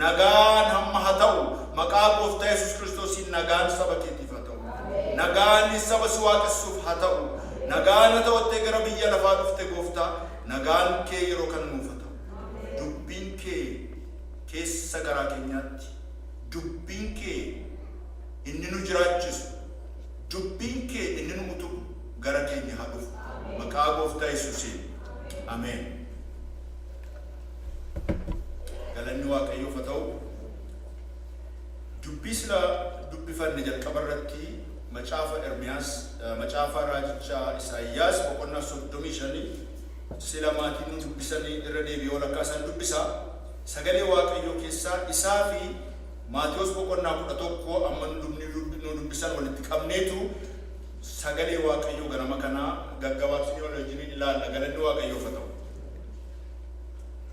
nagaan hamma haa ta'u maqaa gooftaa Yesuus Kiristoosiin nagaan saba keetiif haa ta'u nagaan saba si waaqessuuf haa ta'u nagaan haa ta'uttee gara biyya lafaa dhufte gooftaa nagaan kee yeroo kan nuuf haa ta'u dubbiin kee keessa garaa keenyaatti dubbiin kee inni nu jiraachisu dubbiin kee inni nu utubu gara keenya haa dhufu maqaa gooftaa Yesuusiin ameen. galanni waaqayyoof haa ta'u dubbii sila dubbifanne jalqaba irratti macaafa Ermiyaas macaafa raajicha Isaayyaas boqonnaa 35 sila maatiin nu dubbisanii irra deebi'ee walakkaa isaan dubbisa sagalee waaqayyoo keessaa isaa fi Maatiyos boqonnaa 11 amma nu dubbisan walitti qabneetu sagalee waaqayyoo ganama kanaa gaggabaabsinee wal wajjin ilaalla galanni waaqayyoof haa ta'u.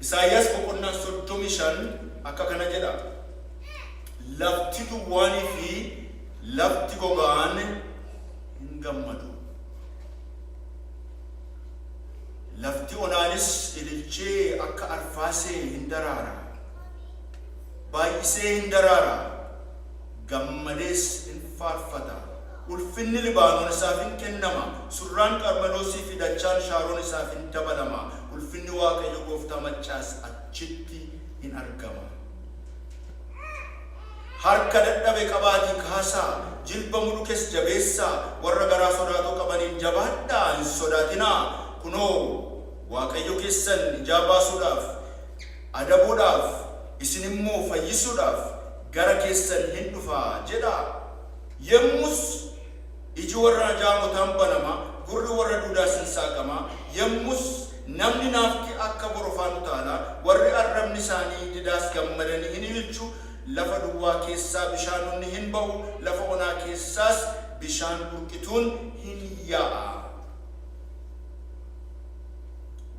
Isaayyaas boqonnaa 35 akka kana jedha lafti duwwaanii fi lafti gogaan hin gammadu lafti onaanis ililchee akka arfaasee hin daraara baay'isee hin daraara gammadees hin faarfata ulfinni Libaanoon isaaf hin kennama surraan Qarmeloosii fi dachaan Shaaroon isaaf hin dabalama ulfinni waaqayyo gooftaa maccaas achitti hin argama. Harka dadhabe qabaatii kaasaa jilba mudukes jabeessaa warra garaa sodaatoo qabaniin jabaadhaa hin sodaatinaa kunoo waaqayyo keessan ijaa baasuudhaaf adabuudhaaf isin immoo fayyisuudhaaf gara keessan hin dhufaa jedha. Yemmus iji warra jaamotaan banama gurri warra duudaas hin saaqama yemmus namni naafti akka borofaan utaala warri arrabni isaanii didaas gammadanii hin ililchu lafa duwwaa keessaa bishaanonni hin ba'u lafa onaa keessaas bishaan burqituun hin yaa'a.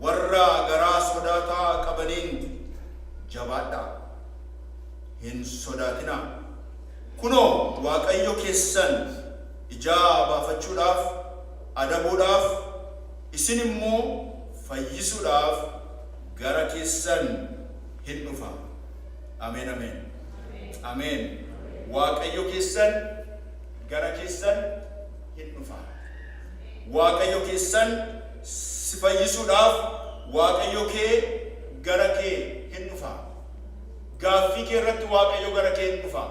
Warra garaa sodaataa qabaniin jabaadhaa hin sodaatinaa kunoo waaqayyo keessan ijaa baafachuudhaaf adabuudhaaf isin immoo fayyisuudhaaf gara keessan hin dhufa. Ameen ameen ameen. Waaqayyo keessan gara keessan hin dhufa. Waaqayyo keessan si fayyisuudhaaf waaqayyo kee gara kee hin dhufa. Gaaffii kee irratti waaqayyo gara kee hin dhufa.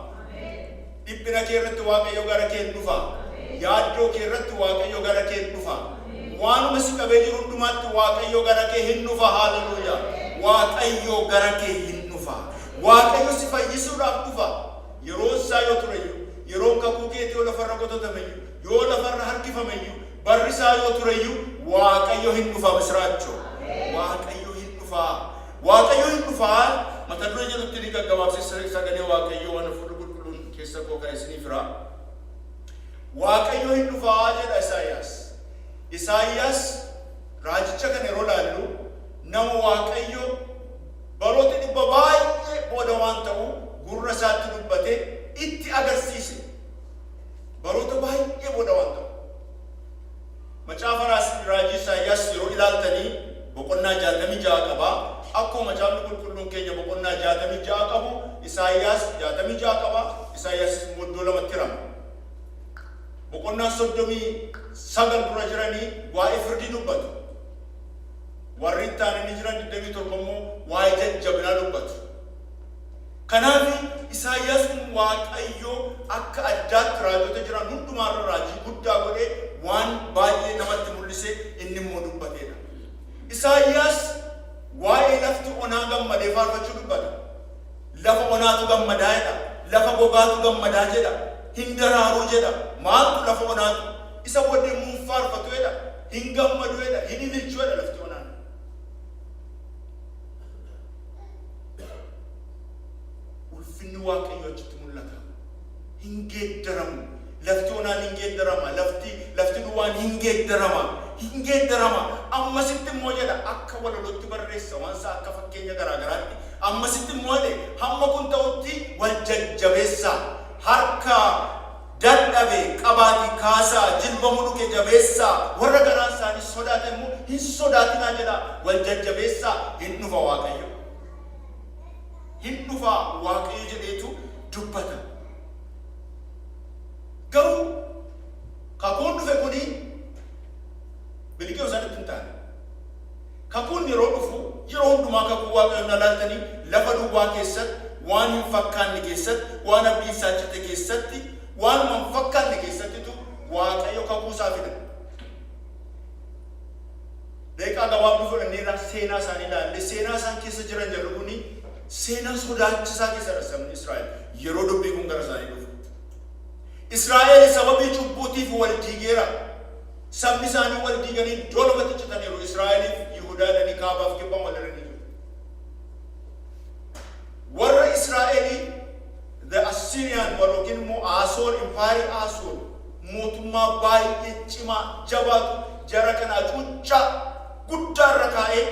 Dhiphina kee irratti waaqayyo gara kee hin dhufa. Yaaddoo kee irratti waaqayyo gara kee hin dhufa. Waanuma si qabee jiru hundumaatti waaqayyo gara kee hin dhufa. Haleluuyaa. Waaqayyo gara kee hin dhufa. Waaqayyo si fayyisuudhaaf dhufa. Yeroo isaa yoo tureyyuu yeroo kakuu keetii yoo lafarra qototameyyuu yoo lafarra harkifameyyuu barri isaa yoo tureyyuu waaqayyo hin dhufa. Misraachoo waaqayyo hin dhufa. Waaqayyo hin dhufa. Mata duree jedhutti ni gaggabaabsee sagalee waaqayyo waan fuudhu qulqulluun keessa koo kan isiniif fira. Waaqayyo hin dhufa jedha Isaayyaas. Isaayyaas raajicha kan yeroo laallu nama waaqayyo baroota dhibba baay'ee booda waan ta'u gurra isaatti dubbate itti agarsiise. Baroota baay'ee booda waan ta'u macaafa raajii Isaayyaas yeroo ilaaltanii boqonnaa 66 qaba. Akkuma macaafni qulqulluun keenya boqonnaa 66 qabu Isaayyaas 66 qaba. Isaayyaas iddoo lamatti hirama. Boqonnaa 39 dura jiranii waa'ee firdii dubbatu. Warri taananii jiran 27 immoo waa'ee jajjabinaa dubbatu. Kanaaf Isaayyaas kun waaqayyo akka addaatti raajota jiran hundumaarra raajii guddaa godhee waan baay'ee namatti mul'ise inni immoo dubbateedha. Isaayyaas waa'ee lafti onaa gammadee faarfachuu dubbata. Lafa onaatu gammadaa jedha. Lafa gogaatu gammadaa jedha. Hin daraaruu jedha. Maaltu lafa onaatu isa booddee muun faarfatu jedha. Hin gammadu jedha. Hin ililchu jedha lafti onaan. Ulfinni waaqayyo achitti mul'ata. Hin geeddaramu. Lafti onaan hin geeddarama. Lafti duwwaan hin geeddarama. Hin geeddarama. Ammasitti immoo jedha akka walalotti barreessa waan isaa akka fakkeenya garaagaraatti. Ammasitti immoo hamma kun ta'utti wal jajjabeessa. Harka dadhabe qabaatii kaasaa jilba muduke jabeessaa warra garaan isaanii sodaate immoo hin sodaatinaa jedha. Wal jajjabeessaa hin dhufa waaqayyo. hin dhufaa Waaqayyo jedheetu dubbata. Garuu kakuun dhufe kuni biliqee isaanitti hin taane. Kakuun yeroo dhufu yeroo hundumaa kakuu Waaqayyoon ilaaltanii lafa duwwaa keessatti waan hin fakkaanne keessatti waan abdii saachite keessatti waan hin fakkaanne keessattitu Waaqayyo kakuu isaa fida. Deeqaa gabaabduu fudhanneerraa seenaa isaanii ilaalle seenaa isaan keessa jiran jarri kuni seenaa sodaachisaa keessa sabni Israa'el yeroo dubbii kun gara isaanii dhufu. Israa'el sababii cubbuutiif wal diigeera. Sabni isaanii wal diiganii iddoo lamatti citaniiru. Israa'eliif Yihuudaadhanii kaabaaf kibba wal irra ni jiru. Warra Israa'elii the Assyrian yookiin immoo Asoor Empire Asoor mootummaa baay'ee cimaa jabaatu jara kana cuuchaa guddaa irra kaa'ee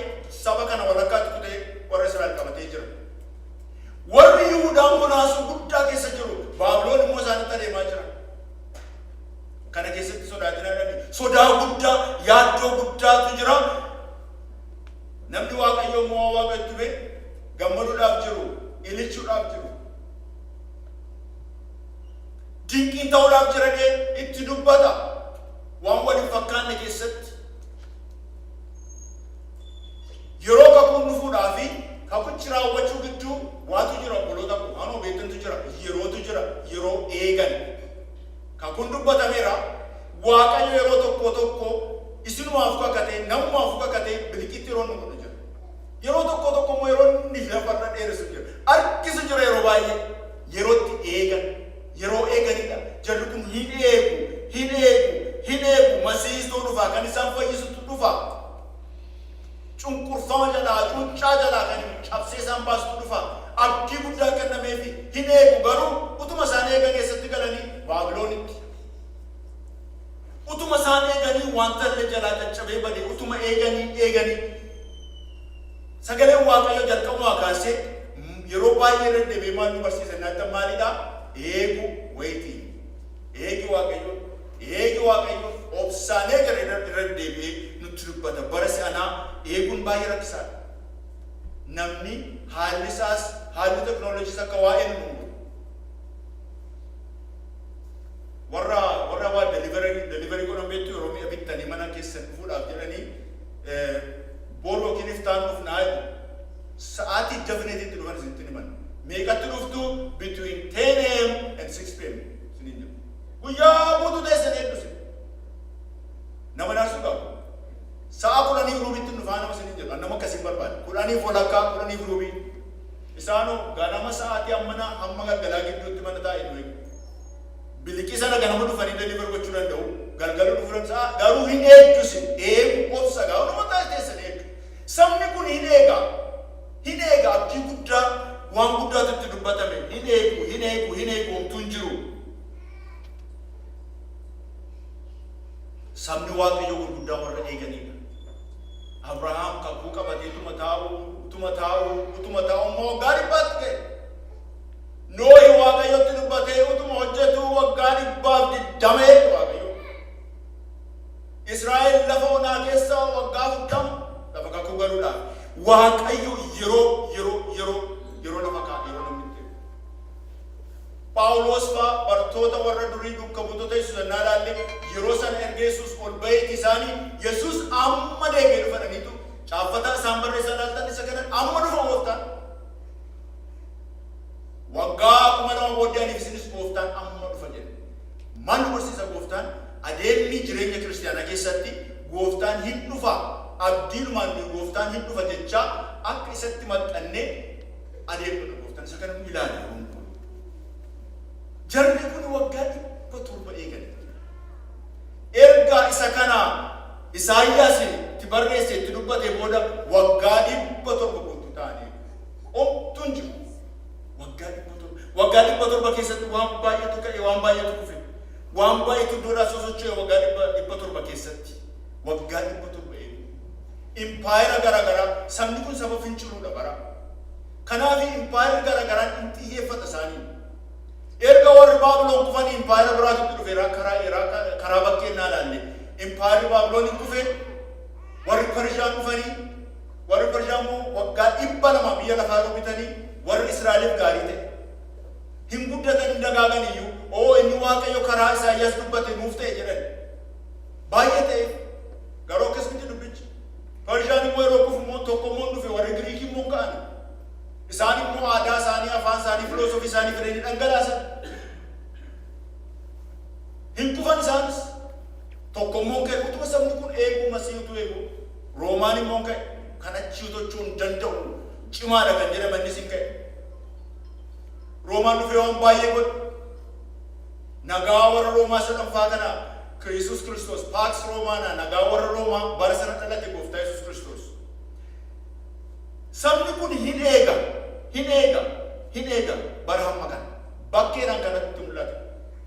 saba kana walakkaatti kutee warra Israa'el qabatee jira. Warri Yihuudaan kunaasuu guddaa keessa jiru. Baabiloon immoo isaanitti adeemaa jira. Kana keessatti sodaatinadhani. Sodaa guddaa, yaaddoo guddaatu jira. Namni Waaqayyo immoo Waaqa itti bee gammaduudhaaf jiru, ililchuudhaaf jiru. Dinqiin ta'uudhaaf jiradhee itti dubbata. Waan wal hin fakkaanne keessatti. Yeroo kakuun dhufuudhaafi kakuchi raawwachuu gidduu waatu jira obboloota koo. Anoo beektantu jira. Yerootu jira. Yeroo eegan. Kakuun dubbatameera. Waaqayyo yeroo tokko tokko isinumaaf kakatee namumaaf kakatee biliqiitti yeroo nu godhu jira. Yeroo tokko tokko immoo yeroo inni lafarra dheeressu jira. Harkisu jira yeroo baay'ee. Yerootti eegan. Yeroo eeganidha. Jarri kun hin eegu. Masiistuu dhufaa kan isaan fayyisutu dhufaa. Cunqurfama jalaa, cuuccaa jalaa kan cabsee isaan baasutu dhufaa. Abdii guddaa kennameefi hin eegu garuu utuma isaan eegan keessatti galanii Baabiloonitti. Utuma isaan eeganii wanta illee jalaa caccabee badee utuma eeganii sagaleen Waaqayyo jalqabumaa kaasee yeroo baay'ee irra deebi'ee maal nu barsiisa nyaata maalidha? Eegu wayitii. Eegi Waaqayyo obsaan eegale irra deebi'ee nutti dubbata. Bara si'anaa eeguun baay'ee rakkisaadha. Namni haalli isaas haalli teknooloojiis akka waa'ee nu warra waa delivery godhan beektu yeroo mi'a bittanii mana keessan dhufuudhaaf jedhanii boru yookiin iftaan dhufnaa sa'aatii definitiitti dhufan isinitti himan. Meeqatti dhuftu between 10 AM and 6 PM isiniin jedhu. Guyyaa guutuu teessan eedduse. Nama naarsuu qabu. Sa'a 10 ruubiitti dhufaa nama isiniin jedhu. Nama akkasiin barbaade. 10 walakkaa 10 ruubii. Isaanoo ganama sa'aatii hamma galgalaa gidduutti mana taa'ee dhufe. Biliqii sana ganama dhufanii deliver gochuu danda'u. Galgala dhufuudhaan sa'a garuu hin eegdusi. Eegu obsa gaa'u nama taa'ee teessan eegu. Sabni kun hin eega. Abdii guddaa waan guddaatu itti dubbatame. Hin eegu homtuu hin jiru. Sabni Waaqayyo gurguddaa warra eeganidha. Abrahaam kakuu qabatee utuma taa'u immoo waggaa 100 ga'e. Noohi Waaqayyotti dubbatee utuma hojjetu waggaa 120 Waaqayyo. Israa'el lafa onaa keessa waggaa 40 lafa kakuu galuudhaaf. Waaqayyo yeroo lafa kaa'e yeroo namni itti. Phaawulos fa'aa bartoota warra durii duuka buutota Yesuus ennaa ilaalle yeroo sana erga Yesuus ol ba'eeti isaanii Yesuus amma deebi'ee dhufaniitu caaffataa isaan barreessaa ilaaltan isa kana amma dhufa gooftaan. Waggaa 2000 booddee aniif isinis gooftaan amma dhufa jedhe. Manni barsiisa gooftaan adeemni jireenya kiristaanaa keessatti gooftaan hin dhufa. Abdiinumaan gooftaan hin dhufa jechaa akka isatti maxxannee adeemnudha gooftaan isa kana ilaala yeroo hundumaa. Jarri kun waggaa 700 eegale. Ergaa isa kana Isaayyaas itti barreesse itti dubbate booda waggaa 700 guutuu ta'anii omtuun jiru. Waggaa 700 keessatti waan baay'eetu ka'e waan baay'eetu kufe. Waan baay'eetu duudhaa sosocho'e waggaa 700 keessatti. Waggaa 700 eegu. Impaayera garaagaraa sabni kun saba finciluudha bara. Kanaaf impaayera garaagaraa hin xiyyeeffata isaanii. Erga warri Baabiloon kufan impaayera biraatutti dhufeera karaa bakkeennaa ilaalle. Impaayerri Baabiloon hin kufe warri Pershaan dhufanii warri Pershaan immoo waggaa 200 biyya lafaa bitanii warri Israa'eliif gaarii ta'e. Hin guddatan hin dagaagan iyyuu oo inni Waaqayyo karaa Isaayyaas dubbate nuuf ta'e jedhan. Baay'ee ta'e garuu akkasitti dubbichi. Pershaan immoo yeroo kufu immoo tokko immoo dhufe warri Giriikii immoo ka'an. Isaan immoo aadaa isaanii, afaan isaanii, filoosofii isaanii fidanii dhangalaasan. Hin kufan isaanis. Tokko immoo ka'e utuma sabni kun eeguu masiihutu eegu. Roomaan immoo ka'e kan achii tochuu hin danda'u cimaadha kan jedhamannis hin ka'e. Roomaan dhufee waan baay'ee godhu. Nagaa warra Roomaa sadhanfaa kana Yesus Kristos Pax Romana nagaa warra Roomaa bara sana dhalate gooftaa Yesus Kristos. Sabni kun hin eega bara hamma kana. Bakkeedhaan kanatti mul'ata.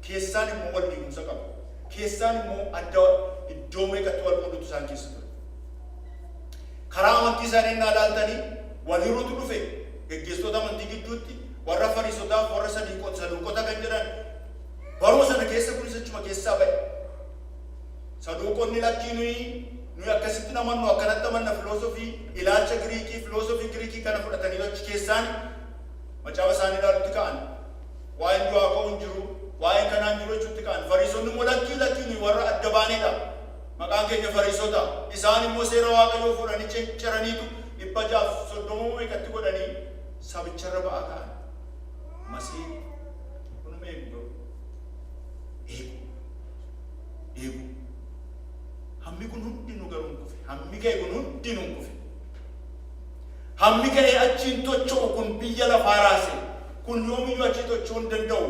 Keessaan immoo wal diigumsa qabu. Keessaan immoo adda iddoo meeqatti wal qoodutu isaan keessa ture. Karaa amantii isaanii innaa ilaaltanii wal hiruutu dhufe geggeessitoota amantii gidduutti warra Fariisotaaf warra Saduuqota kan jedhan baruma sana keessa kunis achuma keessaa ba'e. Saduuqonni lakkii nuyi akkasitti namannu akkanatti amanna filoosofii ilaalcha Giriikii filoosofii Giriikii kana fudhatanii achi keessaan macaafa isaanii ilaalutti ka'an. Waa'een du'aa ka'uu hin jiru, waa'een kanaan jiru jechuutti ka'an. Fariisonni immoo lakkii nuyi warra adda baaneedha. Maqaan keenya Fariisota. Isaan immoo seera Waaqayyoo fuudhanii ciccaraniitu 630 meeqatti godhanii sabicharra ba'aa ka'an. Masii kunuma eegu. Hammi kun hundinuu garuu hin kufe. Hammi ka'e kun hundinuu hin kufe. Hammi ka'e achiin tocho'u kun biyya lafaa raase. Kun yoomiyyuu achii tocho'uu hin danda'u.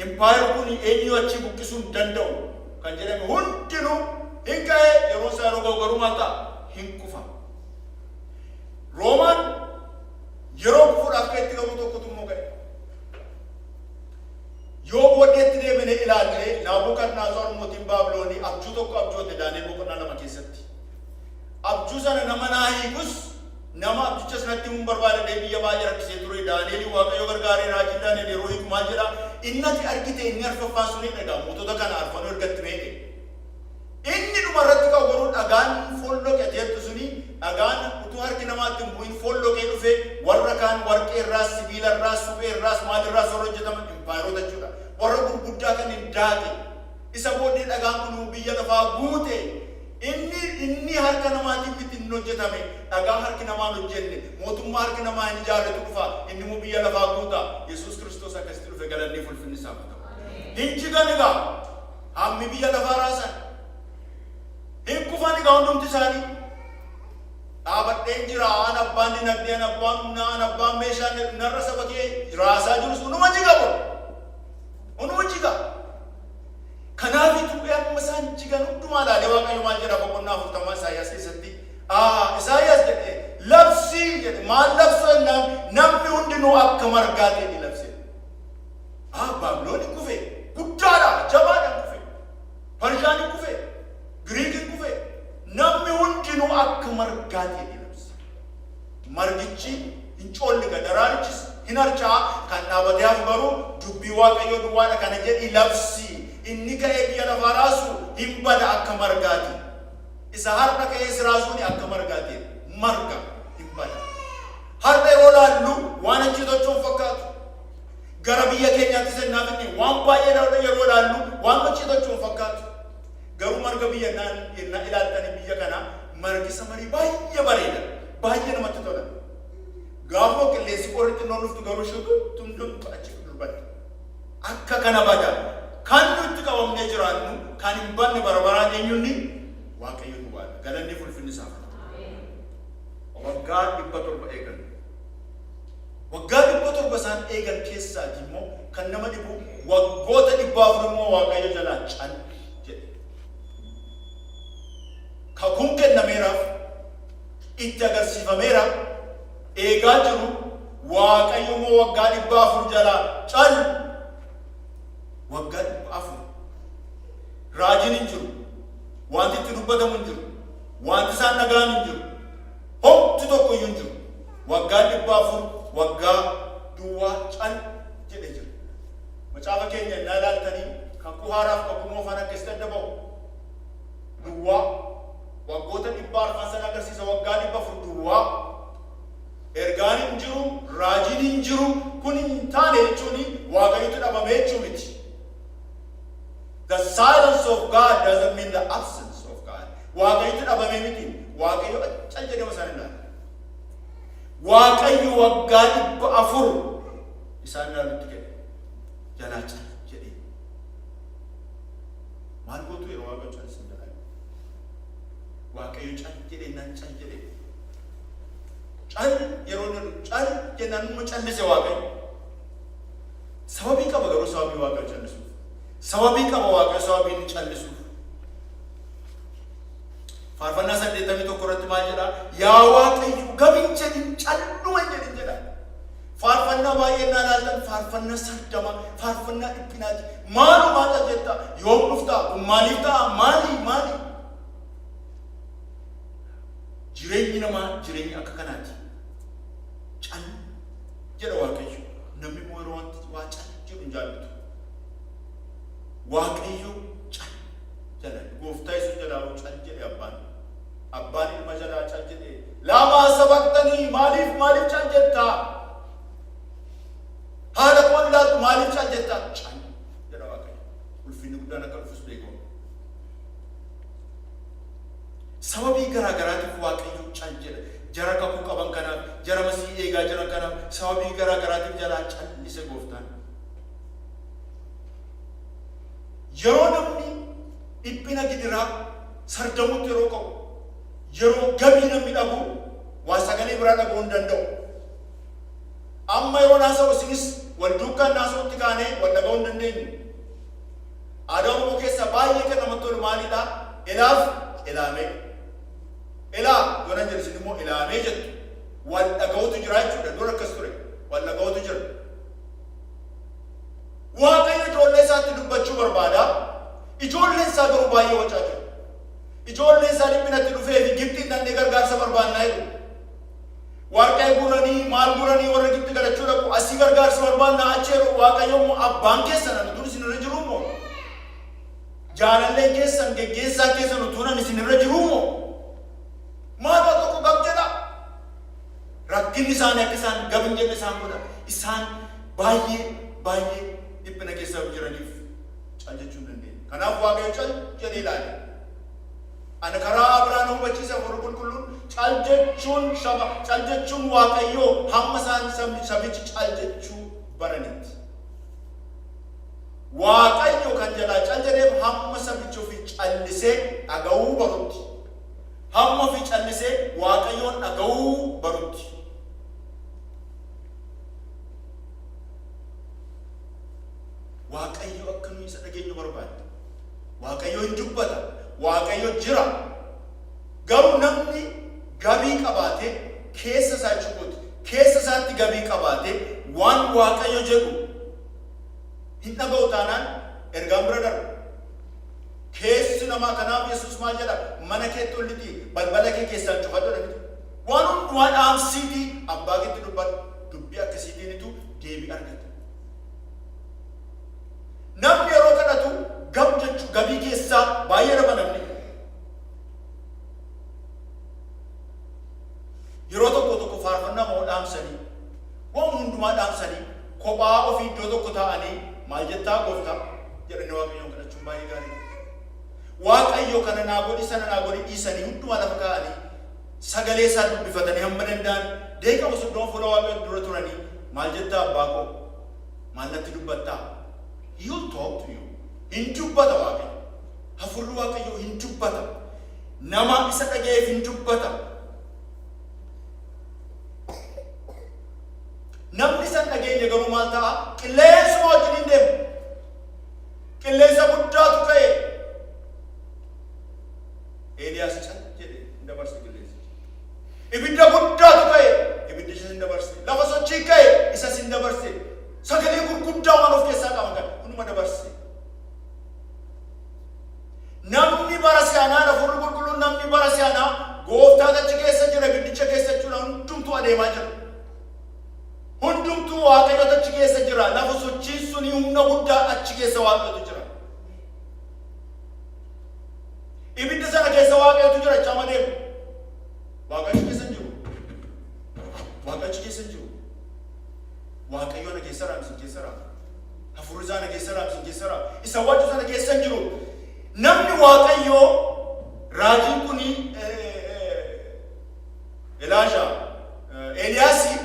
Impaayar kun eenyuu achii buqqisuu hin danda'u. Kan jedhame hundinuu hin ka'e yeroo isaa yeroo ga'u garuu maal ta'a? Hin kufa. Roomaan yeroo kufuudhaaf ka'etti garuu tokkotu immoo ka'e. Yoo booddeetti deemnee ilaallee Naabukadnezar mootiin Baabiloonii abjuu tokko abjoote Daani'el boqonnaa 2 keessatti. Abjuu sana nama naa hiikus nama abjicha sanatti hin barbaadne biyya baay'ee rakkisee ture. Daani'el Waaqayyo gargaaree raajii Daani'el yeroo hiiku maal jedha? Innati argite inni arfaffaan sun dhagaa mootota kana arfanuu ergatti meeqe. Inni dhumarratti ka'u garuu dhagaan folloqe jettu suni dhagaan utuu harki namaatti hin bu'in folloqee dhufe warra kaan warqee irraas sibiila irraas suphee irraas maal irraas warra hojjetaman impaayirota jechuudha. Warra gurguddaa kan hin daake isa booddee dhagaan kun biyya lafaa guute inni harka namaatiin miti hin hojjetame dhagaa harki namaan hojjenne mootummaa harki namaa hin ijaarretu dhufa inni immoo biyya lafaa guuta. Yesus Kristos akkasitti dhufe galanni ulfinni isaaf ta'u. Hin jigan egaa hammi biyya lafaa raasan hin kufan egaa hundumti isaanii dhaabadheen jira aan abbaan dinagdee aan abbaan humnaa aan abbaan meeshaa narra saba kee raasaa jirus hunduma jiga bor hunduma jiga. Kanaaf Itoophiyaan amma isaan jigan hundumaa ilaalee Waaqayyo maal jedha boqonnaa 40 Isaayyaas keessatti Isaayyaas jedhe labsii jedhe maal labsuu namni hundinuu akka margaa ta'e ni labse. Baabiloon kufe guddaadha jabaadhaan kufe Pershaan kufe Giriikiin kufe namni hundinuu akka margaa ta'e ni labse. Margichi hin coolle daraarichis hin harcaa kan dhaabatee hafu garuu dubbii Waaqayyoo duwwaadha kana jedhi labsii. Inni ka'ee biyya lafaa raasu hin bada akka margaati. Isa har'a ka'ee raasuun akka margaati. Marga hin bada. Har'a yeroo laallu waan achi tochoon fakkaatu. Gara biyya keenyaatti sennaaf inni waan baay'ee yeroo laallu waan achi tochoon fakkaatu. Garuu marga biyya innaa ilaaltanii biyya kana margi samarii baay'ee bareeda. Baay'ee namatti tola. Gaafoo qilleensi qorritti noon dhuftu garuu shututtumdumtu achi durbatti. Akka kana bada. Kan nuti qabamnee jiraannu kan hin banne barabaraan eenyuunni Waaqayyo duwwaadha. Galanni ulfinni isaaf ta'u. Waggaa 700 eegan. Waggaa 700 isaan eegan keessaati immoo kan nama dhibu waggoota 400 immoo Waaqayyo jalaa cal jedhe. Kakuun kennameeraaf itti agarsiifameera eegaa jiru Waaqayyo immoo waggaa 400 jalaa cal. Waggaa 400 raajiin hin jiru, wanti itti dubbatamu hin jiru, wanti isaan dhagaan hin jiru, homti tokko iyyuu hin jiru. Waggaa 400 waggaa duwwaa cal jedhee jira. Macaafa keenya innaa ilaaltanii kakuu haaraaf kakuu moofaan akkasitti adda ba'u. Duwwaa waggoota 400 sana agarsiisa. Waggaa 400 duwwaa ergaan hin jiru, raajiin hin jiru, of God doesn't mean the absence of God. Waaqayyo dhabame miti. Waaqayyo cal jedhee masaan ilaala. Waaqayyo waggaa 400 isaan ilaalutti kenne. Jalaa cal jedhee. Maal gootu yeroo Waaqayyo cal isin jalaa? Waaqayyo cal jedhee nan cal jedhee. Cal yeroo cal jennaan immoo callise Waaqayyo. Sababii qaba garuu sababii Waaqayyo callisuuf. Sababii qaba Waaqayyo sababii inni callisuuf. Faarfannaa 81 irratti maal jedha? Yaa Waaqayyo gabiin jedhin calluma jedhin jedha. Faarfannaa baay'eenaa ilaaltan faarfannaa 30 faarfannaa dhiphinaati. Maalumaa qaba jetta yoom dhufta maaliif ta'a maali? Jireenyi namaa jireenyi akka kanaati. Cal jedha Waaqayyo. Namni immoo yeroo wanti waa cal jedhu hin jaallatu. Waaqayyo cal jedha. Gooftaa Yesuus jalaa cal jedhe abbaan. Abbaan ilma jalaa cal jedhe. Lama sabaqtanii maaliif cal jetta? Haadha koo ilaaltu maaliif cal jetta? Cal jedha Waaqayyo. Ulfinni guddaan akka dhufus beekamu. Sababii garaa garaatiif Waaqayyo cal jedha. Jara kakuu qaban kanaaf, jara masii eegaa jiran kanaaf sababii garaa garaatiif jalaa callise gooftaan. Yeroo namni dhiphina gidiraa sardamutti yeroo qabu, yeroo gabii namni dhabu waa sagalee biraa dhabuu hin danda'u. Amma yeroo naasa'u isinis wal duukaan naasa'utti kaanee wal dhaga'uu hin dandeenyu. Aadaa Oromoo keessaa baay'ee kan namatti tolu maalidha? Ilaaf ilaamee. Ilaa yoona jedhisin immoo ilaamee jettu. Wal dhaga'uutu jira jechuudha. Dura akkas ture. Wal dhaga'uutu jira. Waaqayyo ijoollee isaatti dubbachuu barbaada. Ijoolleen isaa garuu baay'ee wacaa jiru. Ijoolleen isaa dhiphinatti dhufee fi Gibxiin dhannee gargaarsa barbaannaa jedhu. Waaqayyo guranii maal guranii warra Gibxi galachuu dhaqu asii gargaarsa barbaannaa achi jedhu Waaqayyo immoo abbaan keessan utuun isinirra jiru immoo. Jaalalleen keessan geggeessaa keessan utuun isinirra jiru immoo. Maata tokko gab jedha. Rakkinni isaanii akka isaan gab hin jenne isaan godha. Isaan baay'ee dhiphina keessa jiraniif cal jechuu hin dandeenye. Kanaaf Waaqayyo cal jedhee ilaale. Ana karaa biraan hubachiisa Hafuura Qulqulluun cal jechuun Waaqayyo hamma isaan sabichi cal jechuu baranitti. Waaqayyo kan jalaa cal jedheef hamma sabichi ofii callisee dhaga'uu barutti. Hamma ofii callisee Waaqayyoon dhaga'uu barutti. Waaqayyo akka nuyi isa dhageenyu barbaada. Waaqayyo hin dubbata. Waaqayyo jira. Garuu namni gabii qabaatee keessa isaa cuquuti. Keessa isaatti gabii qabaatee waan Waaqayyo jedhu hin dhaga'u taanaan ergaan bira darba. Keessi namaa kanaaf Yesuus maal jedha? Mana keetti ollitii balbala kee keessaan cufadhu dha. Waan hundumaa dhaamsiitii abbaa keetti dubbadhu. Dubbii akkasiitiinitu deebii argata. Namni yeroo kadhatu gab jechuu gabii keessaa baay'ee dhaba namni. Yeroo tokko faarfannaa moo dhaamsanii waan hundumaa dhaamsanii kophaa ofii iddoo tokko taa'anii maal jettaa gooftaa jedhanii Waaqayyoon kadhachuun baay'ee gaarii. Waaqayyo kana naa godhi sana naa godhi dhiisanii hundumaa lafa kaa'anii sagalee isaa dubbifatanii hamma danda'an deeqama soddoma fuula Waaqayyo dura turanii maal jettaa abbaa koo maal natti dubbattaa? He'll talk to you. Hin dubbata Waaqayyo. Hafuurri Waaqayyo hin dubbata. Nama isa dhaga'eef hin dubbata. Namni isa dhageenye garuu maal ta'a? Qilleensuma wajjin hin deemu. Qilleensa guddaatu ka'e. Eeliyaas cal jedhe hin dabarse qilleensa. Ibidda guddaatu ka'e. Ibiddi isas hin dabarse. Lafa sochii ka'e isas hin dabarse. Sagalee gurguddaa waan of keessaa qaban kan hunduma dabarse. Namni bara si'anaa Hafuurri Qulqulluun namni bara si'anaa gooftaa achi keessa jira ibiddicha keessa jechuudha hundumtuu adeemaa jira. Hundumtuu Waaqayyo achi keessa jira. Lafa sochiin suni humna guddaa achi keessa Waaqayyotu jira. Ibidda sana keessa Waaqayyotu jira chama deemu. Waaqayyo keessa hin jiru. Waaqayyo keessa hin jiru. Waaqayyo na keessa raamsin keessa raam. Hafuurri isaa na keessa raamsin keessa raam. Isa wajju sana keessa hin jiru. namni waaqayyoo raajiin kuni Elaashaa Eeliyaasii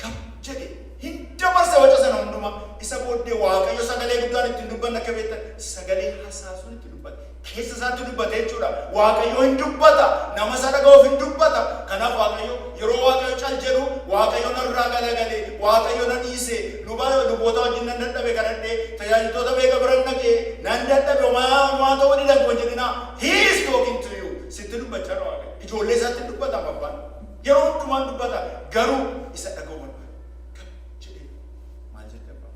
gab jedhe hin dabarsa waca sana hundumaa isa booddee waaqayyo sagalee guddaan ittiin dubbanna akka beektan sagalee hasaasuun itti dubbata keessa isaatti dubbata jechuudha. Waaqayyo hin dubbata nama isa dhaga'uuf hin dubbata. Kanaaf waaqayyo yeroo waaqayyo cal jedhu waaqayyo narraa galagalee waaqayyo na dhiise luboota wajjin nan dadhabe kadhadhee tajaajiltoota beeka biran dhaqee nan dadhabe homaa ta'uu ni dangu jedhina. He is talking to you. Sitti dubbachaa dha waaqayyo. Ijoollee isaatti dubbata abbaan yeroo hundumaan dubbata garuu isa dhaga'u barbaada. Jedhee maal jedhe abbaan?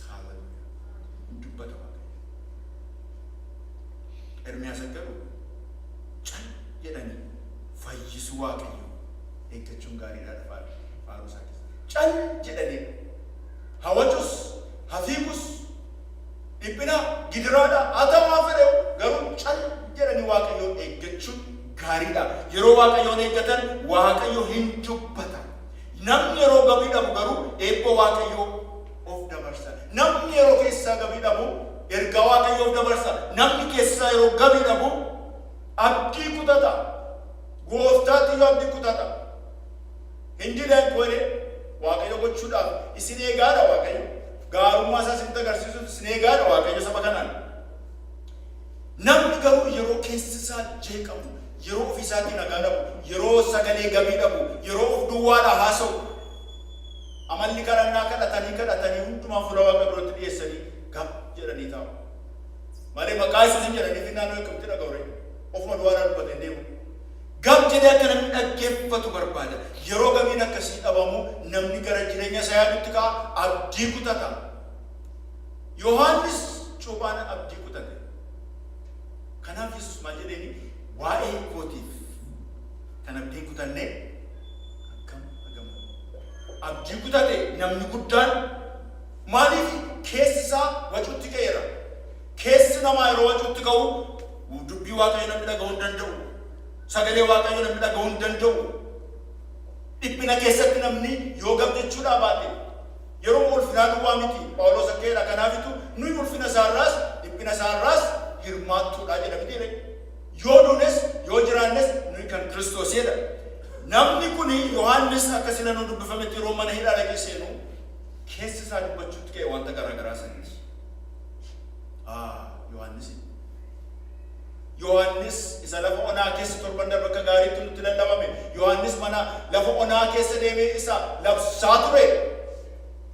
Haalluuyaa dubbata waaqayyo. Ermiyaas garuu cal jedhanii fayyisuu waaqayyo eeggachuun gaariidha faaruu isaa keessa. Cal jedhanii hawwachus hafiigus dhiphina gidiraadha atamaa fedhe garuu cal jedhanii waaqayyo eeggachuun gaariidha. Yeroo waaqayyoon eeggatan waaqayyo hin dubbata. Namni yeroo gabii dhabu garuu eebba waaqayyo of dabarsa. Namni yeroo keessaa gabii dhabu erga waaqayyo of dabarsa. Namni keessaa yeroo gabii dhabu abdii kutata. Gooftaatti yoo abdii kutata. Hin jedhan koone waaqayyo gochuudhaaf isin eegaadha waaqayyo. Gaarummaa isaa isinitti agarsiisuuf isin eegaadha waaqayyo saba kanaan. Namni garuu yeroo keessi isaa jeeqamu, yeroo ofii isaatiin nagaa dhabu, yeroo sagalee gabii dhabu, yeroo of duwwaadha haasa'u, amalli kadhatanii hundumaa fuula waaqa duratti dhiyeessanii gab jedhanii taa'u. Malee maqaa Yesuus hin jedhanii fi naannoo eegamti dhaga'u ofuma duwwaadhaa dubbatee deemu. Gab jedhee akka namni dhaggeeffatu barbaada. Yeroo gabiin akkasii dhabamu namni gara jireenya isaa yaadutti ka'a abdii kutata. Yohaannis cuuphaan abdii kutate. Kanaaf Yesuus maal jedheeni waa'ee kootiif kan abdiin kutannee akkam argamu. Abdii kutate namni guddaan maaliif keessi isaa wacuutti ka'eera. Keessi namaa yeroo wacuutti ka'u dubbii waaqayyo namni dhaga'uu hin danda'u. Sagalee waaqayyo namni dhaga'uu hin danda'u. Dhiphina keessatti namni yoo gammachuudhaa baate yeroo ulfinaa duwwaa miti Phaawulos akkeedha. Kanaafitu nuyi ulfina isaarraas dhiphina isaarraas hirmaattuudha jedhamti. Yoo duunes yoo jiraannes nuyi kan Kiristoosidha. Namni kun Yohaannis akkasina nu dubbifametti yeroo mana hidhaa dhaqee seenu keessi isaa dubbachuutti ka'e wanta garaagaraa saniiti. Yohaannis isa lafa onaa keessa torban darbe akka gaariitti nutti lallabame. Yohaannis mana lafa onaa keessa deemee isa labsaa ture.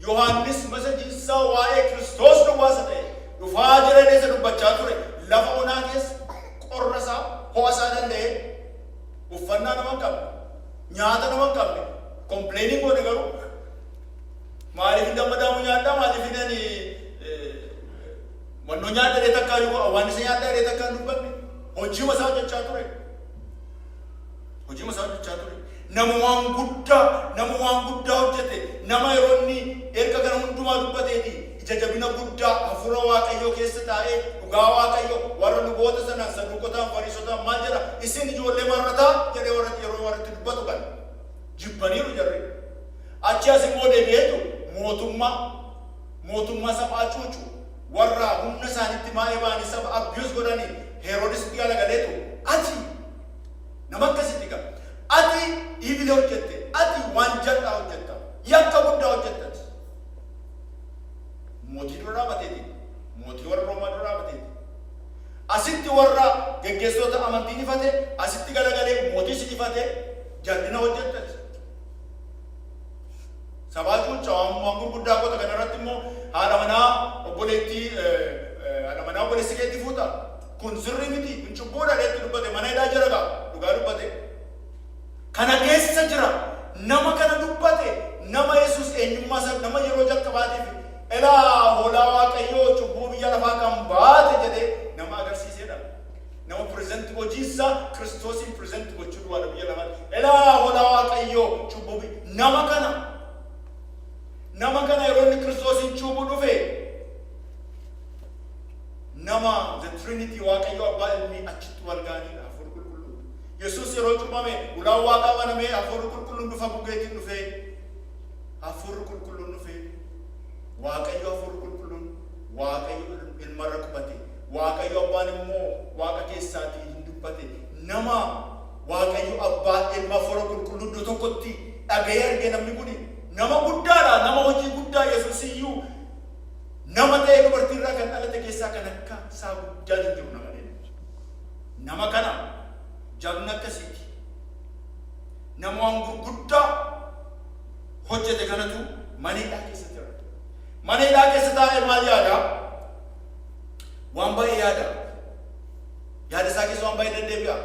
Yohaannis masajinsaa waa'ee Kiristoos duwwaasa ta'e dhufaa jireenya isa dubbachaa ture. Lafa onaa keessa qorra isaa ho'a isaa danda'ee uffannaa nama hin qabne nyaata nama hin qabne kompleenii godhe garuu maaliif hin gammadaamu nyaadhaa maaliif hin wannoo nyaadha takkaa waan isa nyaadhaa takkaa hin dubbanne. Hojii masaa hojjechaa ture. Nama waan guddaa hojjete. Nama yeroo inni erga kana hundumaa dubbateeti ija jabina guddaa hafuura waaqayyoo keessa taa'ee dhugaa waaqayyo warra luboota sanaan saduuqotaan fariisotaan maal jedha isin ijoollee marrataa jedhee yeroo warratti dubbatu kan jibbaniiru jarre. Achi as immoo deebi'eetu mootummaa sabaa cuucu warra humna isaanitti maa'ee ba'anii saba abiyus godhanii Heroodis galagaleetu ati nama akkasitti qaba. Ati ibilee hojjette, ati waan jal'aa hojjetta, yakka guddaa hojjettati. Mootii dura dhaabateeti, mootii warra Roomaa dura dhaabateeti. Asitti warra geggeessitoota amantiin ifate, asitti galagalee mootii si ifate jal'ina hojjettati. Sabaa cuuchaa waan gurguddaa goota kanarratti immoo haadha manaa obboleessi keetti fuuta. Kun sirrii miti kun cubbuudha dheetti dubbate mana hidhaa jira gaa dhugaa dubbate. Kana keessa jira nama kana dubbate nama Yesuus eenyummaa isaa nama yeroo jalqabaatiif elaa hoolaa waaqayyoo cubbuu biyya lafaa kan baate jedhee nama agarsiisedha. Nama pireezenti hojiisaa Kiristoosiin pireezenti gochuu duwwaadha biyya lafaatti. Elaa hoolaa waaqayyoo cubbuu nama kana yeroo inni Kiristoosiin cubbuu dhufe nama the Trinity waaqayyo abbaa ilmi achitti wal gaaniidha hafuura qulqulluun. Yesuus yeroo cubbame ulaan waaqaa banamee hafuura qulqulluun dhufa bugeetiin dhufee hafuura qulqulluun dhufee waaqayyo hafuura qulqulluun waaqayyo ilmarra qubate. Waaqayyo abbaan immoo waaqa keessaatii hin dubbate. Nama waaqayyo abbaa ilma fora qulqulluu tokkotti dhaga'ee arge namni kuni nama guddaadha. Nama hojii guddaa Yesuus iyyuu nama ta'ee dubartiirraa kan dhalate keessaa kan akka isaa guddaa jiru nama deemu. Nama kana jabna akkasiiti. Nama waan gurguddaa hojjete kanatu maneedhaa keessa jira. Maneedhaa keessa taa'ee maal yaada? Waan baay'ee yaada. Yaada isaa keessa waan baay'ee deddeebi'a.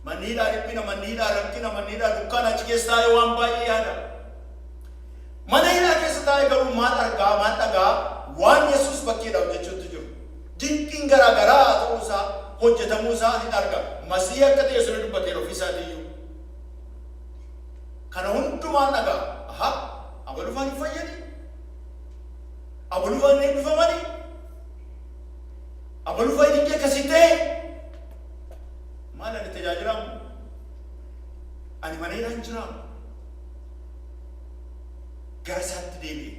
Manniidhaa dhiphina, manniidhaa rakkina, manniidhaa dukkaana achi keessa taa'ee waan baay'ee yaada. Maneedhaa keessa taa'ee garuu maal argaa, maal dhagaa? Waan Yesuus bakkeedhaa hojjechuutti jiru. Dinqiin garaagaraa ta'uusaa, hojjetamuusaa hin arga. Masii akka ta'e sun dubbatee ofiisaatii. Kana hundumaan dhagaa. Aha, abalufaan hin fayyadi. Abalufaan hin eebbifamani. Abalufaan hin akkasii ta'e. Maal ani tajaajilamu? Ani maneedhaan jiraamu. Gara isaatti deebi'e.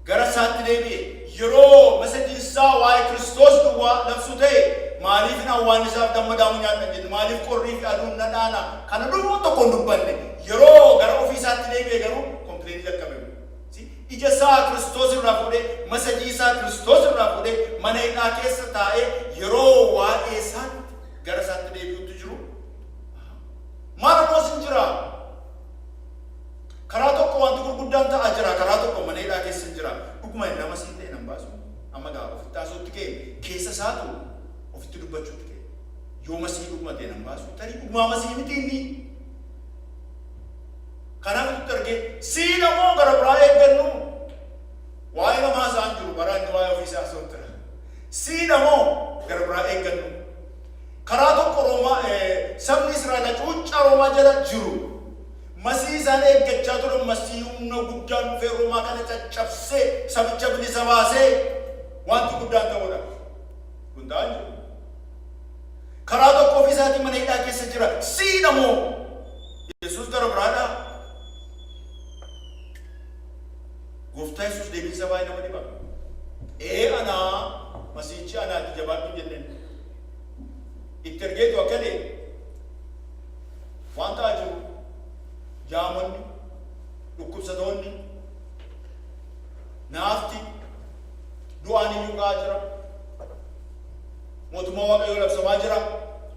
Gara isaatti deebi'e. Yeroo masajjiinsaa waa'ee Kiristoos duwwaa labsu ta'e maaliif hin hawwaannisaaf dammadaamu nyaadhan jedhe? Maaliif qorrii fi aduun na dhaana? Kana duwwaa tokko hin dubbanne. Yeroo gara ofii isaatti deebi'e garuu kompileetii jalqabe. Ija isaa Kiristoos irraa fuudhee, masajjii isaa Kiristoos irraa fuudhee mana hidhaa keessa taa'ee yeroo waa'ee isaatti gara isaatti deebi'utti jiru. Maal ammoos hin jira? Karaa tokko wanti gurguddaan ta'aa jira. Karaa tokko mana hidhaa keessa hin jira. Dhuguma nama siin ta'e nan baasu. Amma gaa ofitti haasootti ka'e keessa isaatu ofitti dubbachuutti ka'e. Yoo masii dhuguma ta'e nan baasu. Tarii dhugumaa masii miti inni. Kanaaf itti argee siina moo gara biraa eeggannu? Waa'ee namaa isaan jiru baraa inni waa'ee ofii isaa haasootti. Siina moo gara biraa eeggannu? Karaa tokko sabni Israa'el cuuccaa Roomaa jala jiru. Masii isaan eeggachaa turan masii humna guddaan dhufee Roomaa kana caccabsee sabicha bilisa baasee wanti guddaan ta'uudha. Kun ta'an jiru. Karaa tokko ofii isaatii mana hidhaa keessa jira. Siina moo Yesuus gara biraadhaa? Gooftaa Yesuus deebiinsa baay'ee nama dhiba. Anaa masiichi anaatti jabaadhu jenneen. Itti ergeetu akka ta'e waan ta'aa jiru jaamonni, dhukkubsatoonni, naafti, du'aan iyyuu ka'aa jira. Mootummaa Waaqayyoo labsamaa jira.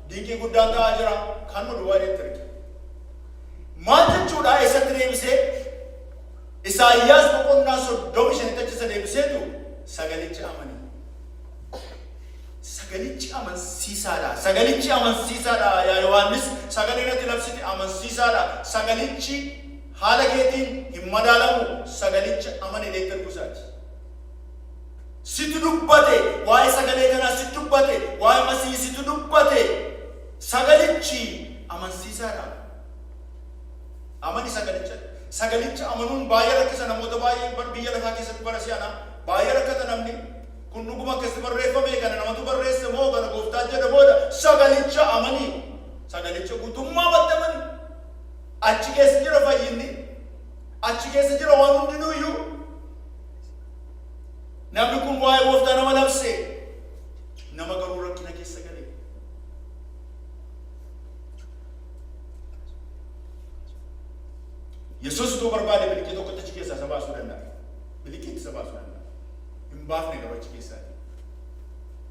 Dinqii guddaan ta'aa jira. Kan nu duwwaa itti erge. Maal jechuudha eessatti deebisee? Isaayyaas boqonnaa 35 deebiseetu sagalichi amanii. Sagalichi amansiisaadha. Sagalichi amansiisaadha. Yaa Yohaannis sagaleen ati labsite amansiisaadha. Sagalichi haala keetiin hin madaalamu. Sagalicha amane deetter kusaati. Situ dubbate waa'ee sagalee kanaa situ dubbate waa'ee masii situ dubbate. Sagalichi amansiisaadha. Amani sagalicha. Sagalicha amanuun baay'ee rakkisa namoota baay'ee biyya lafaa keessatti bara si'ana baay'ee rakkata namni. Kun dhuguma akkasitti barreeffame kana namatu barreesse moo kana gooftaa jedha booda sagalicha amanii. Sagalicha guutummaa battamani. Achi keessa jira fayyinni. Achi keessa jira waan hundinuu iyyuu. Namni kun waa'ee gooftaa nama labse. Nama garuu rakkina keessa gale. Yesuus utuu barbaade biliqii tokkotti achi keessaa isa baasuu danda'a. Biliqiitti isa baasuu danda'a. Hin baafne garuu achi keessaa.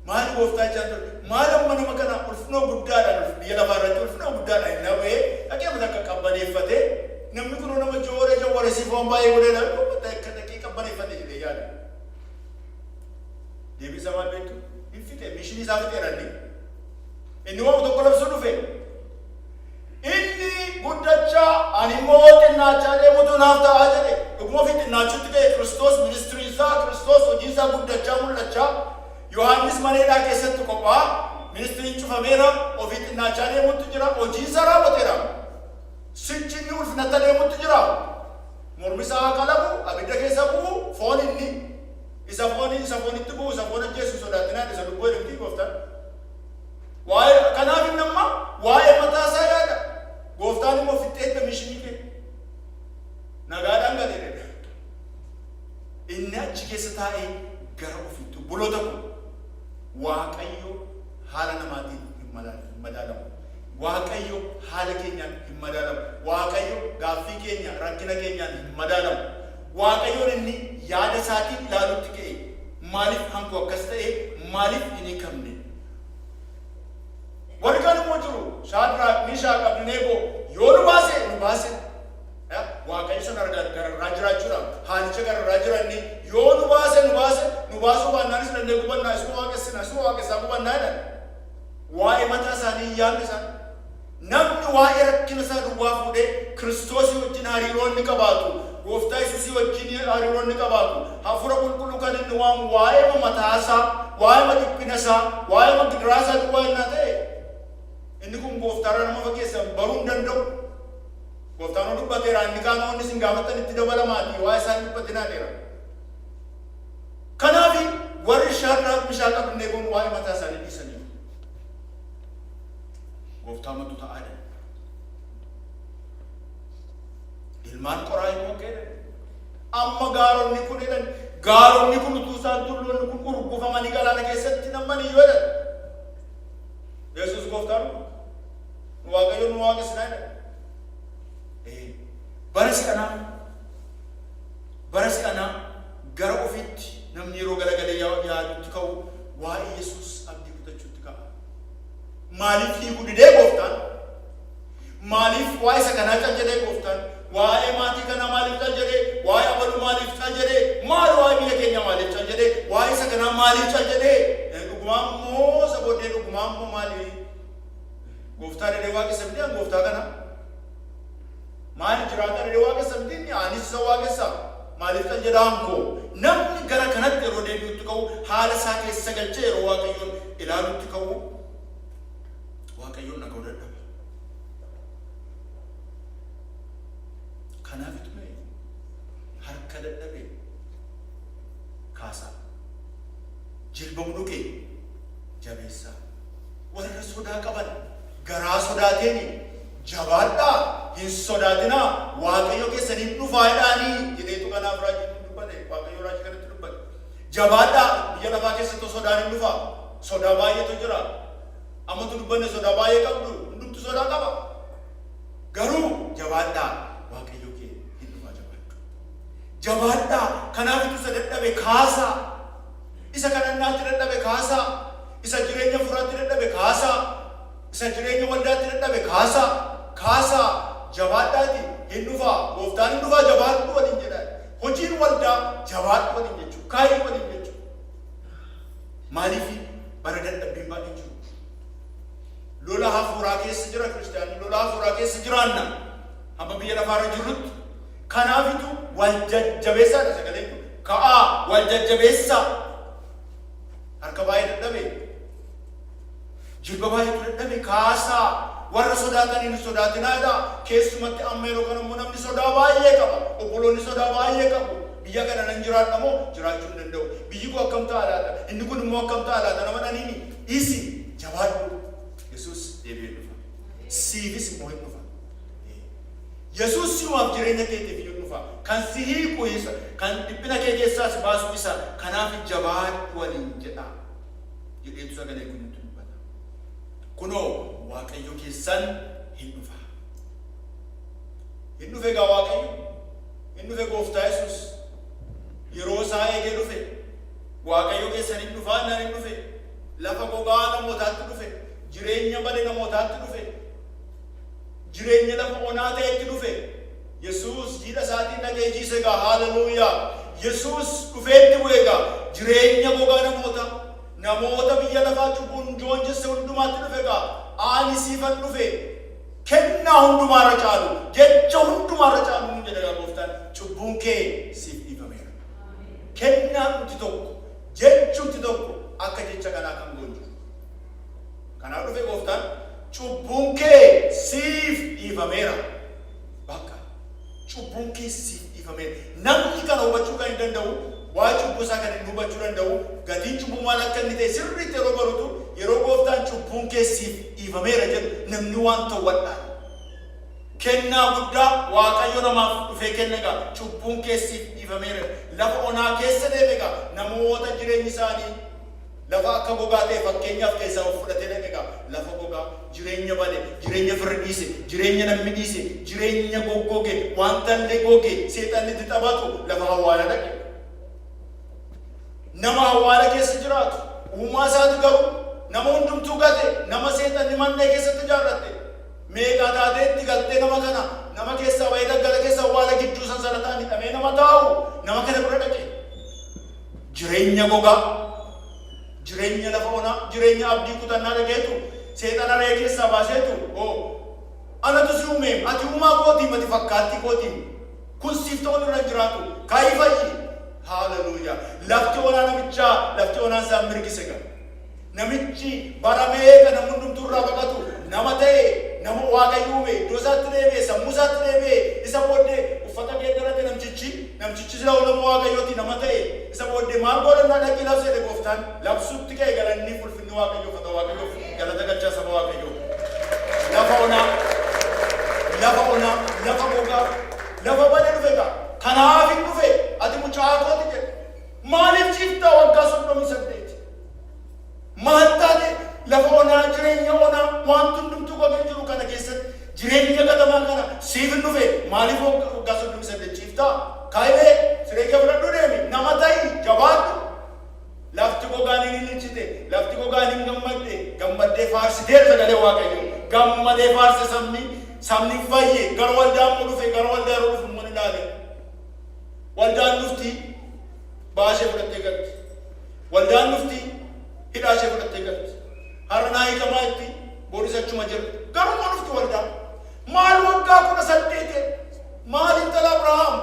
Maali gooftaa jaan ture? Maali amma nama kana ulfinoo guddaadhaan biyya lafaa irratti ulfinoo guddaadhaan hin nabee dhaqee akka qabbaneeffatee namni kun nama jooree jawwaresiifoon baay'ee godheedha. Akka dhaqee qabbaneeffatee jedhee yaada. Deebii isaa maal beektu? Hin fixee mishinii isaa fixeeranni. Inni waan tokko labsuu dhufe. Inni guddachaa ani immoo xinnaachaa deemutu naaf ta'aa jedhe. Dhuguma fi xinnaachuutti ga'e Kiristoos ministirii isaa Kiristoos hojii isaa guddachaa mul'achaa. Yohaannis mana hidhaa keessatti qophaa ministiriin cufameera ofii xinnaachaa deemutti jira. Hojii isaa raawwateera. Sichi inni ulfinatti deemutti jira. Mormi isaa qalamu abidda keessa bu'u foon inni isa foonitti bu'u isa foon ajjeesu sodaatinaan isa lubbuu elegdii gooftaan. Waa'ee kanaaf inni amma waa'ee mataa isaa yaada. Gooftaan immoo fixeetta mishinii kee nagaadhaan galeedha. Inni achi keessa taa'ee gara ofiitti buloota kun waaqayyo haala namaatiin hin madaalamu. Waaqayyo haala keenyaan hin madaalamu. Waaqayyo gaaffii keenya rakkina keenyaan hin madaalamu. Waaqayyoon inni yaada isaatiin ilaalutti ka'e maaliif hanqu akkas ta'e maaliif hin hiikamne? Warri kaan immoo jiru Shaadiraaq Meeshaaq Abdanaagoo yoo nu baase waaqayyo sana gararraa jiraachuudhaaf haalicha gararraa jiranni yoo nu baasuu baannaanis dandee gubannaa isuma waaqessaa gubannaa jedhan waa'ee mataa isaanii yaadni isaanii namni waa'ee rakkina isaa duwwaa fuudhee Kiristoosii wajjin hariiroo inni qabaatu gooftaa Yesuusii wajjin hariiroo inni qabaatu hafuura qulqulluu kan inni waamu waa'ee mataa isaa waa'ee dhiphina isaa waa'ee gidiraa isaa duwwaa innaa ta'e inni kun gooftaarra nama fageessan baruu hin danda'u. Gooftaan dubbateera inni qaanoonni isin gaafatan itti dabalamaati waa'ee isaan dubbatinaa dheera. Kanaaf warri Shaadiraaq Meeshaaq Abdanaagoo waa'ee mataa isaanii dhiisanii gooftaa matu ta'aadha. Ilmaan qoraa immoo keedhan amma gaaronni kun utuu isaan tulloonni kun urgufamanii galaana keessatti namanii yoo jedhan Yesuus gooftaan waaqayyo nu waaqessinaa jedhan. Bara si'anaa gara ofiitti namni yeroo galagalee yaadutti ka'u waa'ee Yesuus abdii kutachuutti ka'a. Maaliif hiikuu didee gooftaan? Maaliif waa'ee isa kanaa cal jedhee gooftaan? Waa'ee maatii kanaa maaliif cal jedhee? Waa'ee abaluu maaliif cal jedhee? Maal waa'ee biyya keenya maaliif cal jedhee? Waa'ee isa kanaa maaliif cal jedhee? Dhugumaan moo isa booddee dhugumaan moo maali? Gooftaa didee waaqessa midhaan gooftaa kanaa? Maali jiraata didee waaqessa midhaan anis isa waaqessa? Maaliif cal jedhaan koo? Namni gara kanatti yeroo deebi'utti ka'u haala isaa keessa galchee yeroo waaqayyoon ilaalutti ka'u waaqayyoon dhaga'uu dadhaba. Kanaaf itti mee harka dadhabee kaasaa jilba mudhukee jabeessaa warra sodaa qaban garaa sodaateen jabaadhaa hin sodaatinaa waaqayyo keessaniif dhufaa jedhaanii jedheetu kanaaf raajii dubbate waaqayyo raajii kanatti dubbate jabaadhaa biyya lafaa keessatti sodaan hin dhufaa sodaa baay'eetu jira ammatu dubbanne sodaa baay'ee qabdu hundumtu sodaa qaba garuu jabaadhaa waaqayyo kee hin dhufaa jabaadhaa kanaaf itti isa dadhabe kaasaa isa kadhannaatti dadhabe kaasaa isa jireenya furaatti dadhabe kaasaa isa jireenya waldaatti dadhabe kaasaa jabaadhaati hin dhufaa gooftaan hin dhufaa jabaadhu waliin jedhaan hojiin waldaa jabaadhu waliin jechuudha kaayii waliin jechuudha maaliif bara dadhabbiin baay'ee jiru lola hafuuraa keessa jira kiristaanii lola hafuuraa keessa jiraanna amma biyya lafaarra jirrutti kanaafitu wal jajjabeessaadha sagaleen kun ka'aa wal jajjabeessaa harka baay'ee dadhabe jilba baay'eetu dadhabe kaasaa warra sodaataniin sodaatinaadha keessumatti amma yeroo kana immoo namni sodaa baay'ee qaba obboloonni sodaa baay'ee qabu biyya kana nan jiraadha moo jiraachuu hin danda'u biyyi kun akkam ta'a laata inni kun immoo akkam ta'a laata nama dhaniini isi jabaadhu Yesuus deebi'ee dhufa siifis immoo hin dhufa Yesuus simaaf jireenya keetiif hin dhufa kan si hiiku isa kan dhiphina kee keessaa si baasu isa kanaaf jabaadhu waliin jedha jedheetu sagalee kun kunoo waaqayyo keessan hin dhufa. Hin dhufe gaa waaqayyo. Hin dhufe gooftaa Yesuus. Yeroo isaa eegee dhufe. Waaqayyo keessan hin dhufaa naan hin dhufe. Lafa gogaa namootaatti dhufe. Jireenya bade namootaatti dhufe. Jireenya lafa onaa ta'etti dhufe. Yesuus jiidha isaatiin dhagee jiise gaa haalleluuyaa. Yesuus dhufeetti bu'e gaa jireenya gogaa namoota biyya lafaa cubbuun joonjisse hundumaatti dhufe gaa ani siifan dhufe kennaa hundumaarra caalu jecha hundumaarra caalu nu jedha gooftaan cubbuun kee siif dhiifameera kennaa nuti tokko jechuutti tokko akka jecha kanaa kan goonju kanaaf dhufe gooftaan cubbuun kee siif dhiifameera bakka cubbuun kee siif dhiifameera namni kana hubachuu kan hin danda'u waa cubbuu isaa kan hin hubachuu danda'u gatiin cubbuu maal akka inni ta'e sirriitti yeroo barutu yeroo gooftaan cubbuun kee siif dhiifameera jedhu namni waan ta'uudhaan kennaa guddaa waaqayyo namaaf dhufee kenna gaa cubbuun kee siif dhiifameera. Lafa onaa keessa deemeeqa namoota jireenyi isaanii lafa akka gogaa ta'e fakkeenyaaf keessaa of fudhatee deemeeqa lafa gogaa jireenya bade jireenya firri dhiise jireenya namni dhiise jireenya goggoge wanta illee goge seexanni itti taphatu lafa awwaala dhaqe. Nama awwaala keessa jiraatu uumaa isaati garuu nama hundumtuu gate nama seexanni mannee keessatti jaarratte meeqa taateetti galtee nama kana nama keessaa bayii daggala keessa awwaala gidduu sansalataan hidhamee nama taa'u nama kana bira dhaqe. Jireenya gogaa jireenya lafa onaa jireenya abdii kutannaa dhageetu seexana ree keessaa baaseetu anatu si uume ati uumaa kootii mati fakkaattii kootii kun siif ta'uun irra jiraatu kaayii fayyi. Hallelujah. Lafti onaa namichaa lafti onaa isaa mirgise gala. Namichi baramee kan namni hundumtuu irraa baqatu nama ta'e nama waaqayyo uume iddoo isaatti deebi'e sammuu isaatti deebi'e isa booddee uffata geeddarate namtichi sila ulama waaqayyooti nama ta'e isa booddee maal godhannaa dhaqii labseedhe gooftaan labsuutti ka'e galanni ulfinni waaqayyoo fata waaqayyoo galata galchaa saba waaqayyoo. Lafa onaa lafa gogaa lafa bade dhufe gaa kanaaf hin dhufe ati mucaa kooti jedhe maaliif ciiftaa waggaa 38 maal taate lafa onaa jireenya onaa wanti hundumtuu gogee jiru kana keessatti jireenya gatamaa kana siif hin dhufe maaliif waggaa 38 ciiftaa kaayibee siree kee fudhadhu deemi nama ta'i jabaadhu. Lafti gogaan hin ililchite lafti gogaan hin gammaddee faarsitee sagalee waaqayyo gammadee faarse sabni fayye gara waldaan mu dhufe gara waldaa yeroo dhufu mun ilaale waldaan dhufti baashee fudhattee galti waldaan dhufti hidhaashee fudhattee galti har'a naa hiikamaa itti booris achuma jira garuma dhufti waldaan maal waggaa 18 maal intala Abrahaam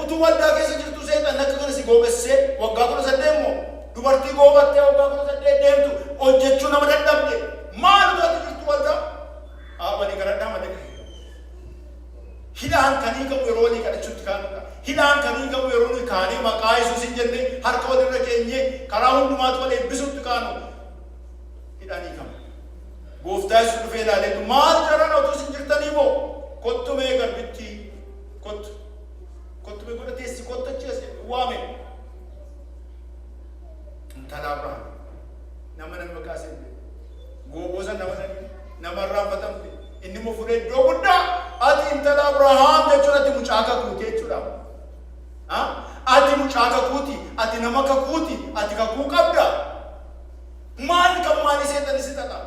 utuu waldaa keessa jirtu seetan akka kana si goobessee waggaa 18 immoo dubartii goobattee waggaa 18 deemtu hojjechuu nama dadhabde maal utuu jirtu waldaa wani kadhadhaa malee hidhaan kanii qabu yeroo walii kadhachuutti kaanudha. Hidhaan kanii qabu yeroo walii kaanee maqaa Yesuus hin jenne harka walirra keenye karaa hundumaatti wal eebbisuutti kaanu hidhaan hiikama. Gooftaa Yesuus dhufee ilaaleetu maal jaran otuu sin jirtanii moo kottumee garbitti kottumee godha teessi kottachees waame intala Abrahaam nama maqaa seente goobosa nama irraanfatamte inni immoo fudhee iddoo guddaa ati intala Abrahaam jechuun ati mucaa kakuuti jechuudha. Ati mucaa kakuuti ati nama kakuuti ati kakuu qabda maal kan maali seetan si taqa.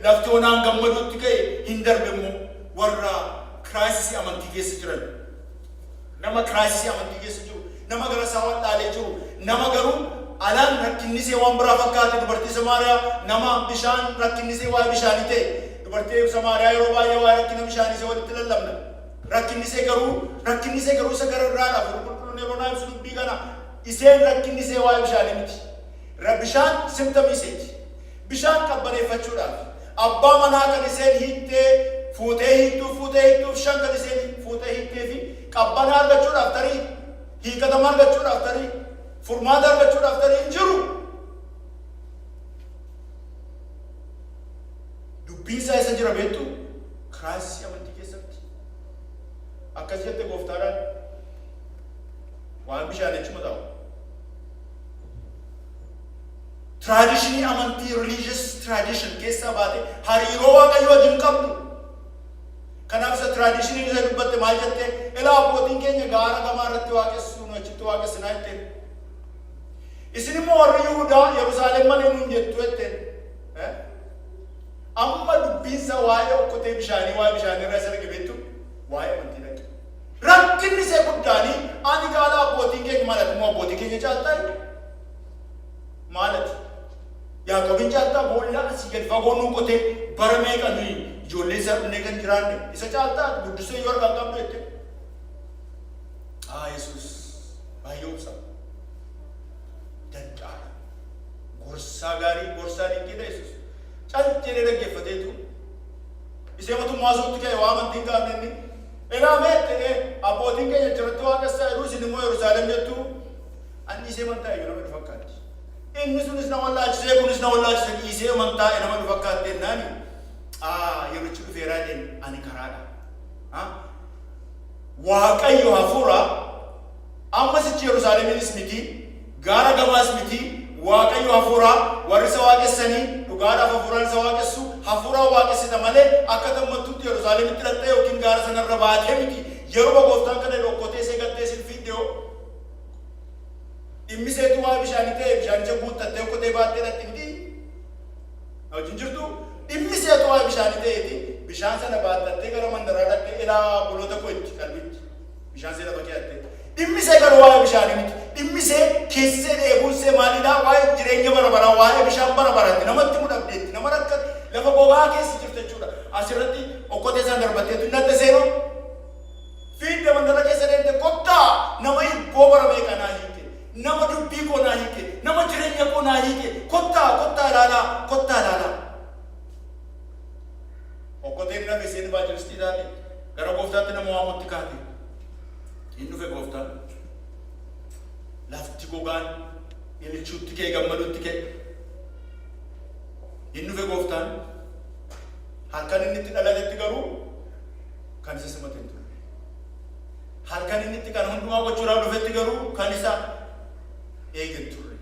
Lafti onaan gammaduutti ka'e hin darbe immoo warra kiraayisii amantii keessa jiran nama kiraayisii amantii keessa jiru nama gara isaa waan dhaalee jiru nama garuu alaan rakkinnisee waan biraa fakkaate dubartii Samaariyaa nama bishaan rakkinnisee waa'ee bishaanii ta'e dubartii Samaariyaa yeroo baay'ee waa'ee rakkina bishaanii walitti lallabna rakkinnisee garuu isa gara irraadhaaf qulqulluun yeroo naa ibsu dubbii kana iseen rakkinnisee waa'ee bishaanii miti bishaan simtamiiseeti bishaan qabbaneeffachuudhaaf abbaa manaa kan iseen hiittee fuutee hiittuuf shan kan iseen fuutee hiittee fi qabbanaa argachuudhaaf tarii hiikatama argachuudhaaf tarii furmaata argachuudhaaf tarii hin jiru. Dubbiin isaa isa jira beektu kiraayisii amantii keessatti akkas jette gooftaadhaan waan bishaan jechuma ta'u. Traditionii amantii religious tradition keessa baate hariiroo waaqayyo wajjin qabdu Kanaaf isa traditionii isa dubbatte maal jette? Elaa abbootiin keenya gaara gamaa irratti waaqessuun achitti waaqessinaa jetteen. Isin immoo warri Yihuudaa Yerusaalem malee nuun jettu jetteen. Amma dubbiinsa waa'ee okkotee bishaanii waa'ee bishaanii irra isa dhaqebeettu waa'ee amantii dhaqe. Rakkinni isee guddaanii ani gaala abbootiin keenya maalati immoo abbootii keenya caaltaa maalati? Yaaqoobiin caaltaa boolla asii gadi fagoo nuu qotee bara meeqa nuyi ijoollee isaa dhufnee kan jiraanne isa caaltaa guddisee yoo argaa qabdu jette. Yesuus baay'ee obsa. Danda'a. Gorsaa gaarii gorsaa dinqiidha Yesuus. Calciree dhaggeeffateetu. Isee mootummaa suutti ka'e waa amantiin qaamne inni. Elaa meettee abbootiin keenya jirratti waaqessaa yeroo isin immoo Yerusaalem jettu anni isee amantaa eeyyuu nama fakkaatti. Inni sunis nama wallaalchisee kunis nama wallaalchisee dhiisee amantaa nama fakkaatti jennaani. Yerichi dhufeeraa deemu ani karaadha. Waaqayyo hafuura ammasichi Yerusaalemiinis miti gaara gamaas miti Waaqayyo hafuura warri isa waaqessanii dhugaadhaaf hafuuraan isa waaqessu hafuuraan waaqessita malee akka tammattutti Yerusaalemitti hidhattee yookiin gaara sanarra baatee miti. Yeroo gooftaan kana dhokkotee see gattee sin fiiddeoo dhimmiseetu waa bishaanii ta'e bishaanicha guuttattee okkotee baattee dhatti miti. Wajjin jirtu dhimmiseetu waa bishaanii ta'eeti bishaan sana baattattee gara mandaraa dhaqxee ilaa buloota koo itti qalbitti bishaan see lafa keeyattee. Dhimmisee garuu waa'ee bishaanii miti. Dhimmisee keessee dheebuunsee maalidhaa waa'ee jireenya bara baraa waa'ee bishaan bara baraatti namatti mudhabdeetti nama rakka lafa gogaa keessa jirtu jechuudha. Asirratti okkotee isaan darbatteetu hin adda seenoo. Fiidde mandara keessa deemte kottaa nama hibboo bara meeqa naa hiike. Nama dubbii koo naa hiike. Nama jireenya koo naa hiike. Kottaa ilaalaa kottaa ilaalaa. Okkoteen nafe seen baajiristi ilaale gara gooftaatti nama waamutti kaate. Inni dhufe gooftaan lafti gogaan ililchuutti kee gammaduutti kee. Inni dhufe gooftaan halkan inni itti dhalatetti garuu kan isa simate hin turre. Halkan inni itti kan hundumaa gochuudhaaf dhufetti garuu kan isa eege hin turre.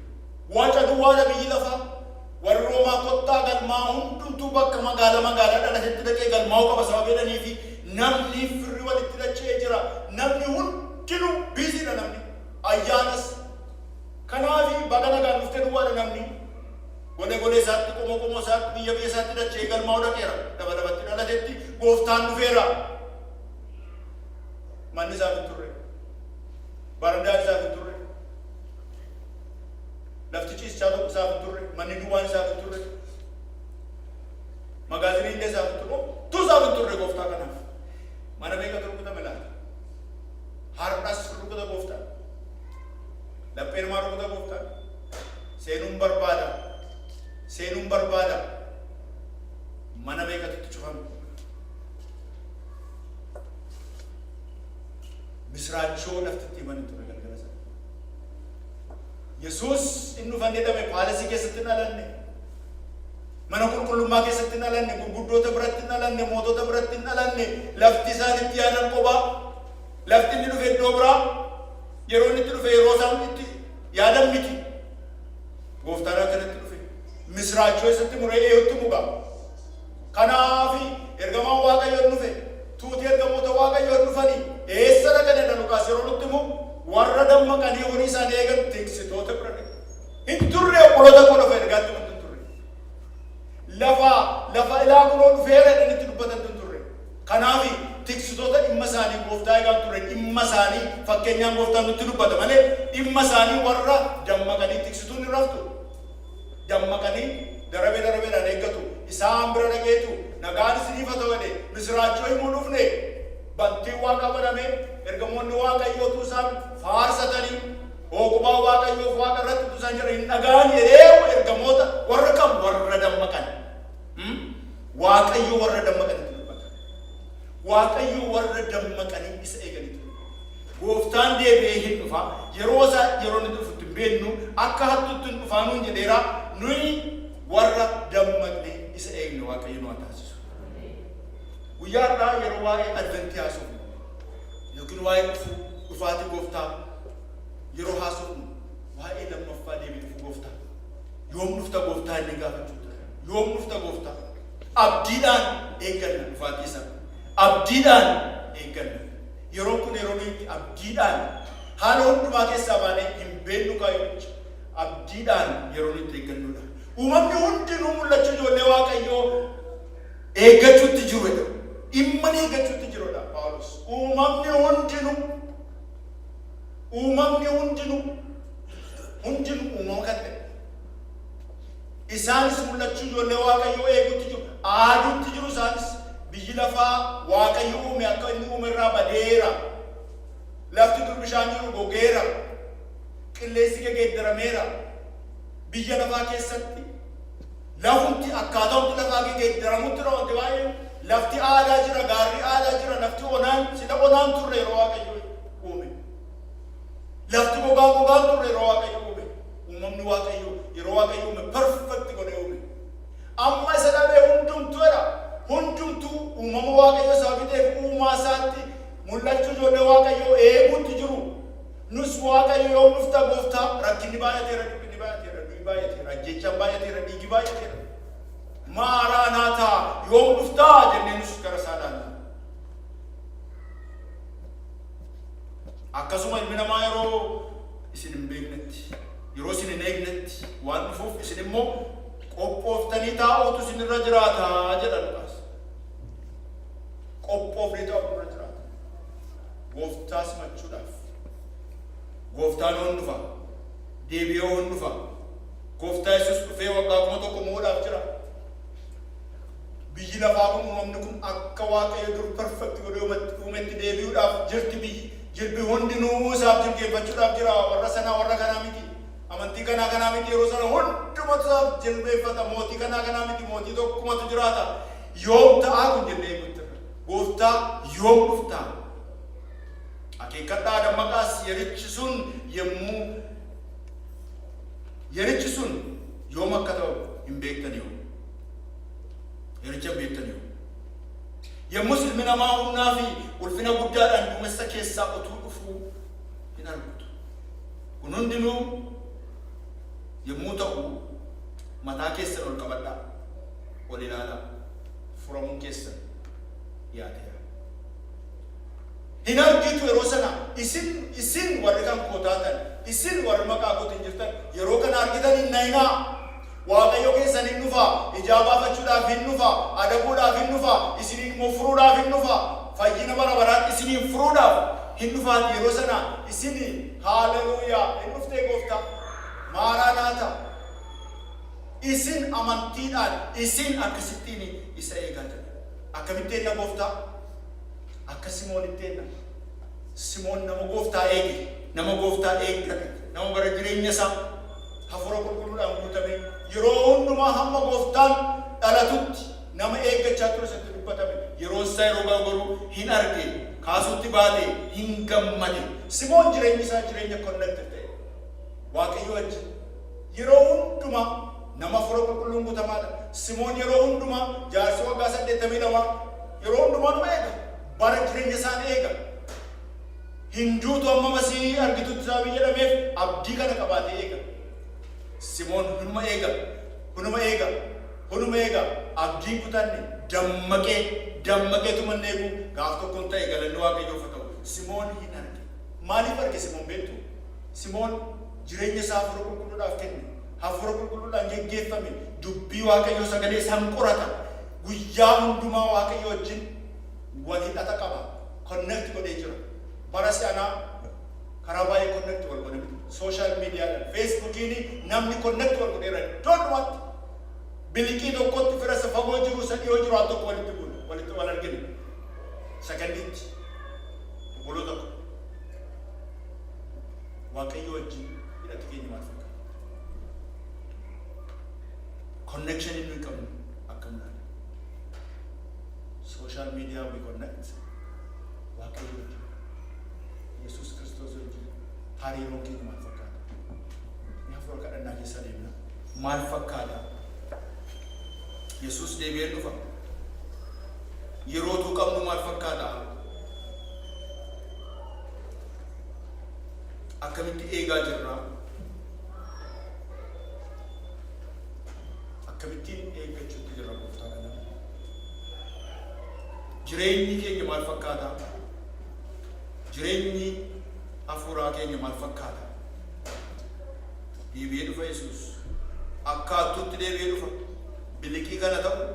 Waaca duwwaadha biyyi lafaa warri Roomaa kottaa galmaa hundumtuu bakka magaalaa dhalatetti dhaqee galmaa'uu qaba sababii jedhanii fi namni firri walitti dachee jira. Namni hundinuu biisiidha namni. Ayyaanas kanaafi baga nagaan dhuftee duwwaadha namni. Godee isaatti qomoo isaatti biyya isaatti dachee galmaa'uu dhaqeera. Dabatti dhalatetti gooftaan dhufeera. Manni isaaf hin turre. Barandaan isaaf hin turre. Lafti ciisichaa tokko isaaf hin turre. Manni duwwaan isaaf hin turre. Magaazinii illee isaaf hin turre. Tu isaaf hin turre gooftaa kanaaf. Mana meeqatu rukutame laata? Har'as rukuta gooftaa. Lapheen maa rukuta gooftaa. Seenuun barbaada. Mana meeqatutti cufame. Misraachoo laftitti himanii ture galgala sana. Yesuus inni dhufanii dhame paalasii keessatti hin dhalanne. Mana qulqullummaa keessatti hin dhalanne, gurguddoota biratti hin dhalanne, mootota biratti hin dhalanne, lafti isaan itti yaadan qophaa. Lafti inni dhufe iddoo biraa, yeroo inni itti dhufe yeroo isaan itti yaadan miti. Gooftaan akkanatti dhufe. Misraachoo isatti muree eeyyutti mugaa. Kanaafi ergamaan Waaqayyoon dhufe. Tuuti ergamoota Waaqayyoon dhufanii eessa dhaqanidha Luqaas yeroo nutti himu warra dammaqanii horii isaanii eegan tiksitoota bira dhaqe. Hin turre obboloota koo lafa ergaatti wanti hin turre. Lafa ilaa kunoo dhufeera jedhanitti dubbatan hin turre. Kanaafi tiksitoota dhimma isaanii gooftaa eegaa turre dhimma isaanii fakkeenyaan gooftaan nutti dubbata malee dhimma isaanii warra dammaqanii tiksituun hin raftu. Dammaqanii darabeedhaan eeggatu. Isaan bira dhaqeetu nagaan isiniif haa ta'u jedhe misraachoo himuu dhufne bantiin Waaqa baname ergamoonni Waaqayyootu isaan faarsatanii ogummaa Waaqayyoof Waaqa irratti isaan jira hin dhagaan jedhee ergamoota warra kam warra dammaqan. Waaqayyo warra dammaqanitti dubbata. Waaqayyo warra dammaqanii isa eeganitti. Gooftaan deebi'ee hin dhufa yeroo inni dhufutti hin beeknu akka hattutti hin dhufaanuun jedheera nuyi warra dammaqnee isa eegne Waaqayyo nu taasisu. Guyyaa irraa yeroo waa'ee adventii haasofnu yookiin waa'ee dhufaatii gooftaa yeroo haasofnu waa'ee lammaffaa deebii dhufu gooftaa. Yoom dhufta gooftaa inni gaafachuu. Yoom dhufta gooftaa. Abdiidhaan eegganna dhufaatii isaa. abdiidhaan eegganna. Yeroo kun yeroo itti abdiidhaan haala hundumaa keessaa baanee hin beeknu kaayyoo abdiidhaan yeroo itti eeggannudha. Uumamni hundinuu mul'achuu ijoollee Waaqayyoo eeggachuutti jirudha. Dhimma eeggachuutti jirudha Phaawulos. Uumamni hundinuu uumama kan ta'e. Isaanis mul'achuu ijoollee Waaqayyoo eeguutti jiru. Aaduutti jiru isaanis biyyi lafaa Waaqayyo uume akka inni uume irraa badeera. Lafti dur bishaan jiru gogeera. Qilleensi geeddarameera. Biyya lafaa keessatti lafti akkaataa wanti lafaa geeddaramutti raawwate baay'ee lafti aadaa jira, gaarri aadaa jira, lafti onaan sila onaan turre yeroo Waaqayyo uume. Lafti gogaan turre yeroo Waaqayyo uume. Uumamni Waaqayyo yeroo Waaqayyo uume perfect godhee uume. Amma isa dhabee hundumtuudha. Hundumtuu uumama Waaqayyo sababii ta'eef uumaa isaatti mul'achuu ijoollee Waaqayyo eeguutti jiru. Nus Waaqayyo yoo dhufta gooftaa rakkinni baay'ateera, dhibbi baay'ateera, du'i baay'ateera, ajjechaan baay'ateera, dhiigi baay'ateera. Maaraanaataa yoo dhuftaa jennee nus gara isaa ilaalla. Akkasuma ilmi namaa yeroo isin hin beeknetti, yeroo isin hin eegnetti waan dhufuuf isin immoo qophooftanii taa'uutu isin irra jiraataa jedha Luqaas. Qophoofnee taa'uutu irra jiraata. Gooftaa simachuudhaaf. Gooftaan hoon dhufa. Deebi'ee hoon dhufa. Gooftaa Yesuus dhufee waggaa 1,000 mo'uudhaaf jira. Biyyi lafaa kun uumamni kun akka Waaqayyo dur perfect godhee uumetti deebi'uudhaaf jirti biyyi. Jilbi hundinuu isaaf jilbeeffachuudhaaf jira. Warra sanaa warra kanaa miti. Amantii kanaa miti. Yeroo sana hundumatu isaaf jilbeeffata. Mootii kanaa miti. Mootii tokkumatu jiraata. Yoom ta'aa kun jennee eeguutti. Gooftaa yoom dhuftaa? Akeekkadhaa dammaqaas yerichi sun yoom akka ta'u hin beektan yoo. Yericha hin beektan yoo. Yommus ilmi namaa humnaa fi ulfina guddaadhaan duumessa keessaa utuu dhufuu hin argitu. Kun hundinuu yommuu ta'u mataa keessan ol qabadhaa, ol ilaalaa, furamuun keessan yaadeera. Hin argitu yeroo sana isin warri kan koo taatan, isin warri maqaa kootiin jirtan yeroo kana argitan hin nayinaa. Waaqayyo keessan hin dhufa, ijaa baafachuudhaaf hin dhufa, adabuudhaaf hin dhufa, isiniin immoo furuudhaaf hin dhufa, fayyina bara baraan isiniin furuudhaaf hin dhufaati yeroo sana isini haaleluuyaa hin dhuftee gooftaa maaraanaata. Isin amantiidhaan isin akkasittiin isa eegaa jirtu. Akkamitteen na gooftaa? Akka Simoonitteen na. Simoon nama gooftaa eege, nama gooftaa eeggate, nama bara jireenya isaa hafuura qulqulluudhaan guutame yeroo hundumaa hamma gooftaan dhalatutti nama eeggachaa ture isatti dubbatame. Yeroo isaa yeroo garuu hin arge, kaasuutti baate hin gammade. Simoon jireenyi isaa jireenya connected ta'e Waaqayyo wajjin yeroo hundumaa nama hafuura qulqulluun guutamaadha. Simoon yeroo hundumaa jaarsi waggaa 82 yeroo hundumaa nama eega, bara jireenya isaan eega. Hinduutu amma masii argitutti isaa jedhameef abdii kana qabaatee eega. Simoon hunuma eega abdiin kutanne dammaqeetu manne eegu gaaf tokkoon ta'e galanni Waaqayyoof haa ta'u. Simoon hin arge. Maaliif arge Simoon beektu? Simoon jireenya isaa hafuura qulqulluudhaaf kenne. Hafuura qulqulluudhaan geggeeffame. Dubbii Waaqayyoo sagalee isaan qorata. Guyyaa hundumaa Waaqayyo wajjin wal hidhata qaba. Connect godhee jira. Bara si'anaa karaa baay'ee connect wal godhe. Social media, Facebookiin namni connect wal godheera. Doonumatti biliqii tokkotti fira isa fagoo jiru isa dhiyoo jiru haa tokko walitti wal argine. Sagandiitti obboloo tokko Waaqayyo wajjin hidhata keenya maal fakkaata? Connection inni qabnu akkam laata? Social media we connect. Waaqayyo wajjin Yesuus Kiristoos wajjin hariiroo keenya maal fakkaata? Hafuura kadhannaa keessa deemna. Maal fakkaata? Yesuus deebi'ee dhufa. Yeroo tuu qabnu maal fakkaata? Akkamitti eegaa jirra? Akkamittiin eeggachuutti jirra gooftaa kana? jireenyi keenya maal fakkaata? Jireenyi hafuuraa keenya maal fakkaata? Deebi'ee dhufa Yesuus. Akkaatuutti deebi'ee dhufa. Biliqii kana ta'u,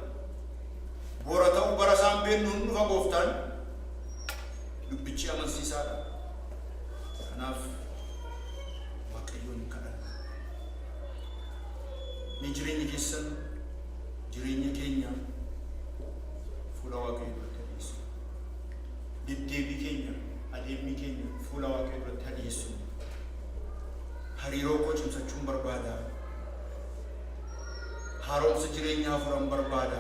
bora ta'u, bara isaan beennuun dhufa Gooftaan. Dubbichi amansiisaadha. Kanaaf Waaqayyoon kadhanna. Ni jireenya keessan, jireenya keenya fuula Waaqayyoo duratti dhiyeessu. Deddeebii keenya, adeemni keenya fuula Waaqayyoo duratti dhiyeessu. Hariiroo koo cimsachuun barbaada. Haaromsa jireenyaa hafuuraan barbaada.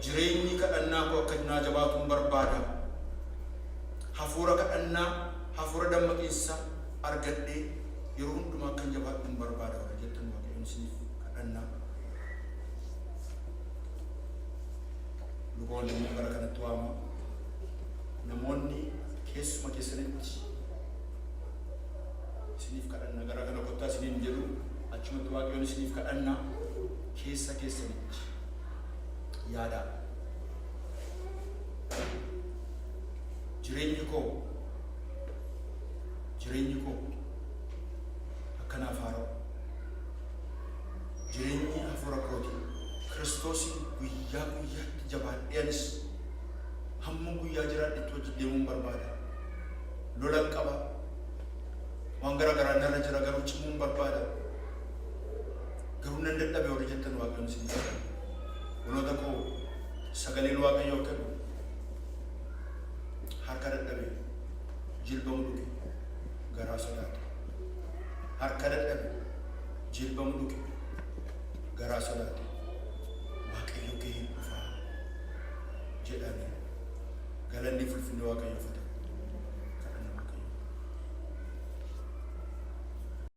Jireenyi kadhannaa koo akka naa jabaatuun barbaada. Hafuura kadhannaa, hafuura dammaqinsa argadhee yeroo hundumaa akkan jabaatuun barbaada. Warra jettan Waaqayyoon isiniif kadhannaa. Luboonni immoo gara kanatti waama. Namoonni keessuma keessanitti isiniif kadhannaa gara kana kottaa isiniin jedhu achumatti Waaqayyoon isiniif kadhannaa keessa keessanitti yaadaa. Jireenyi koo akkanaaf haara'u. Jireenyi hafuura kooti Kiristoosiin guyyaa guyyaatti jabaadheenis hamma guyyaa jiraadhetti wajjin deemuun barbaada. Lolan qaba. Waan garagaraa narra jira garuu cimuun barbaada. Garuu nan dadhabe warri jettan Waaqayyoon isiniif kadhanna. Waloota koo sagaleen Waaqayyoo kennu harka dadhabe jilbamu dhuge garaa sodaate. Harka dadhabe jilbamu dhuge garaa sodaate. Waaqayyo gahee dhufaa jedhame galanni fulfinni Waaqayyoof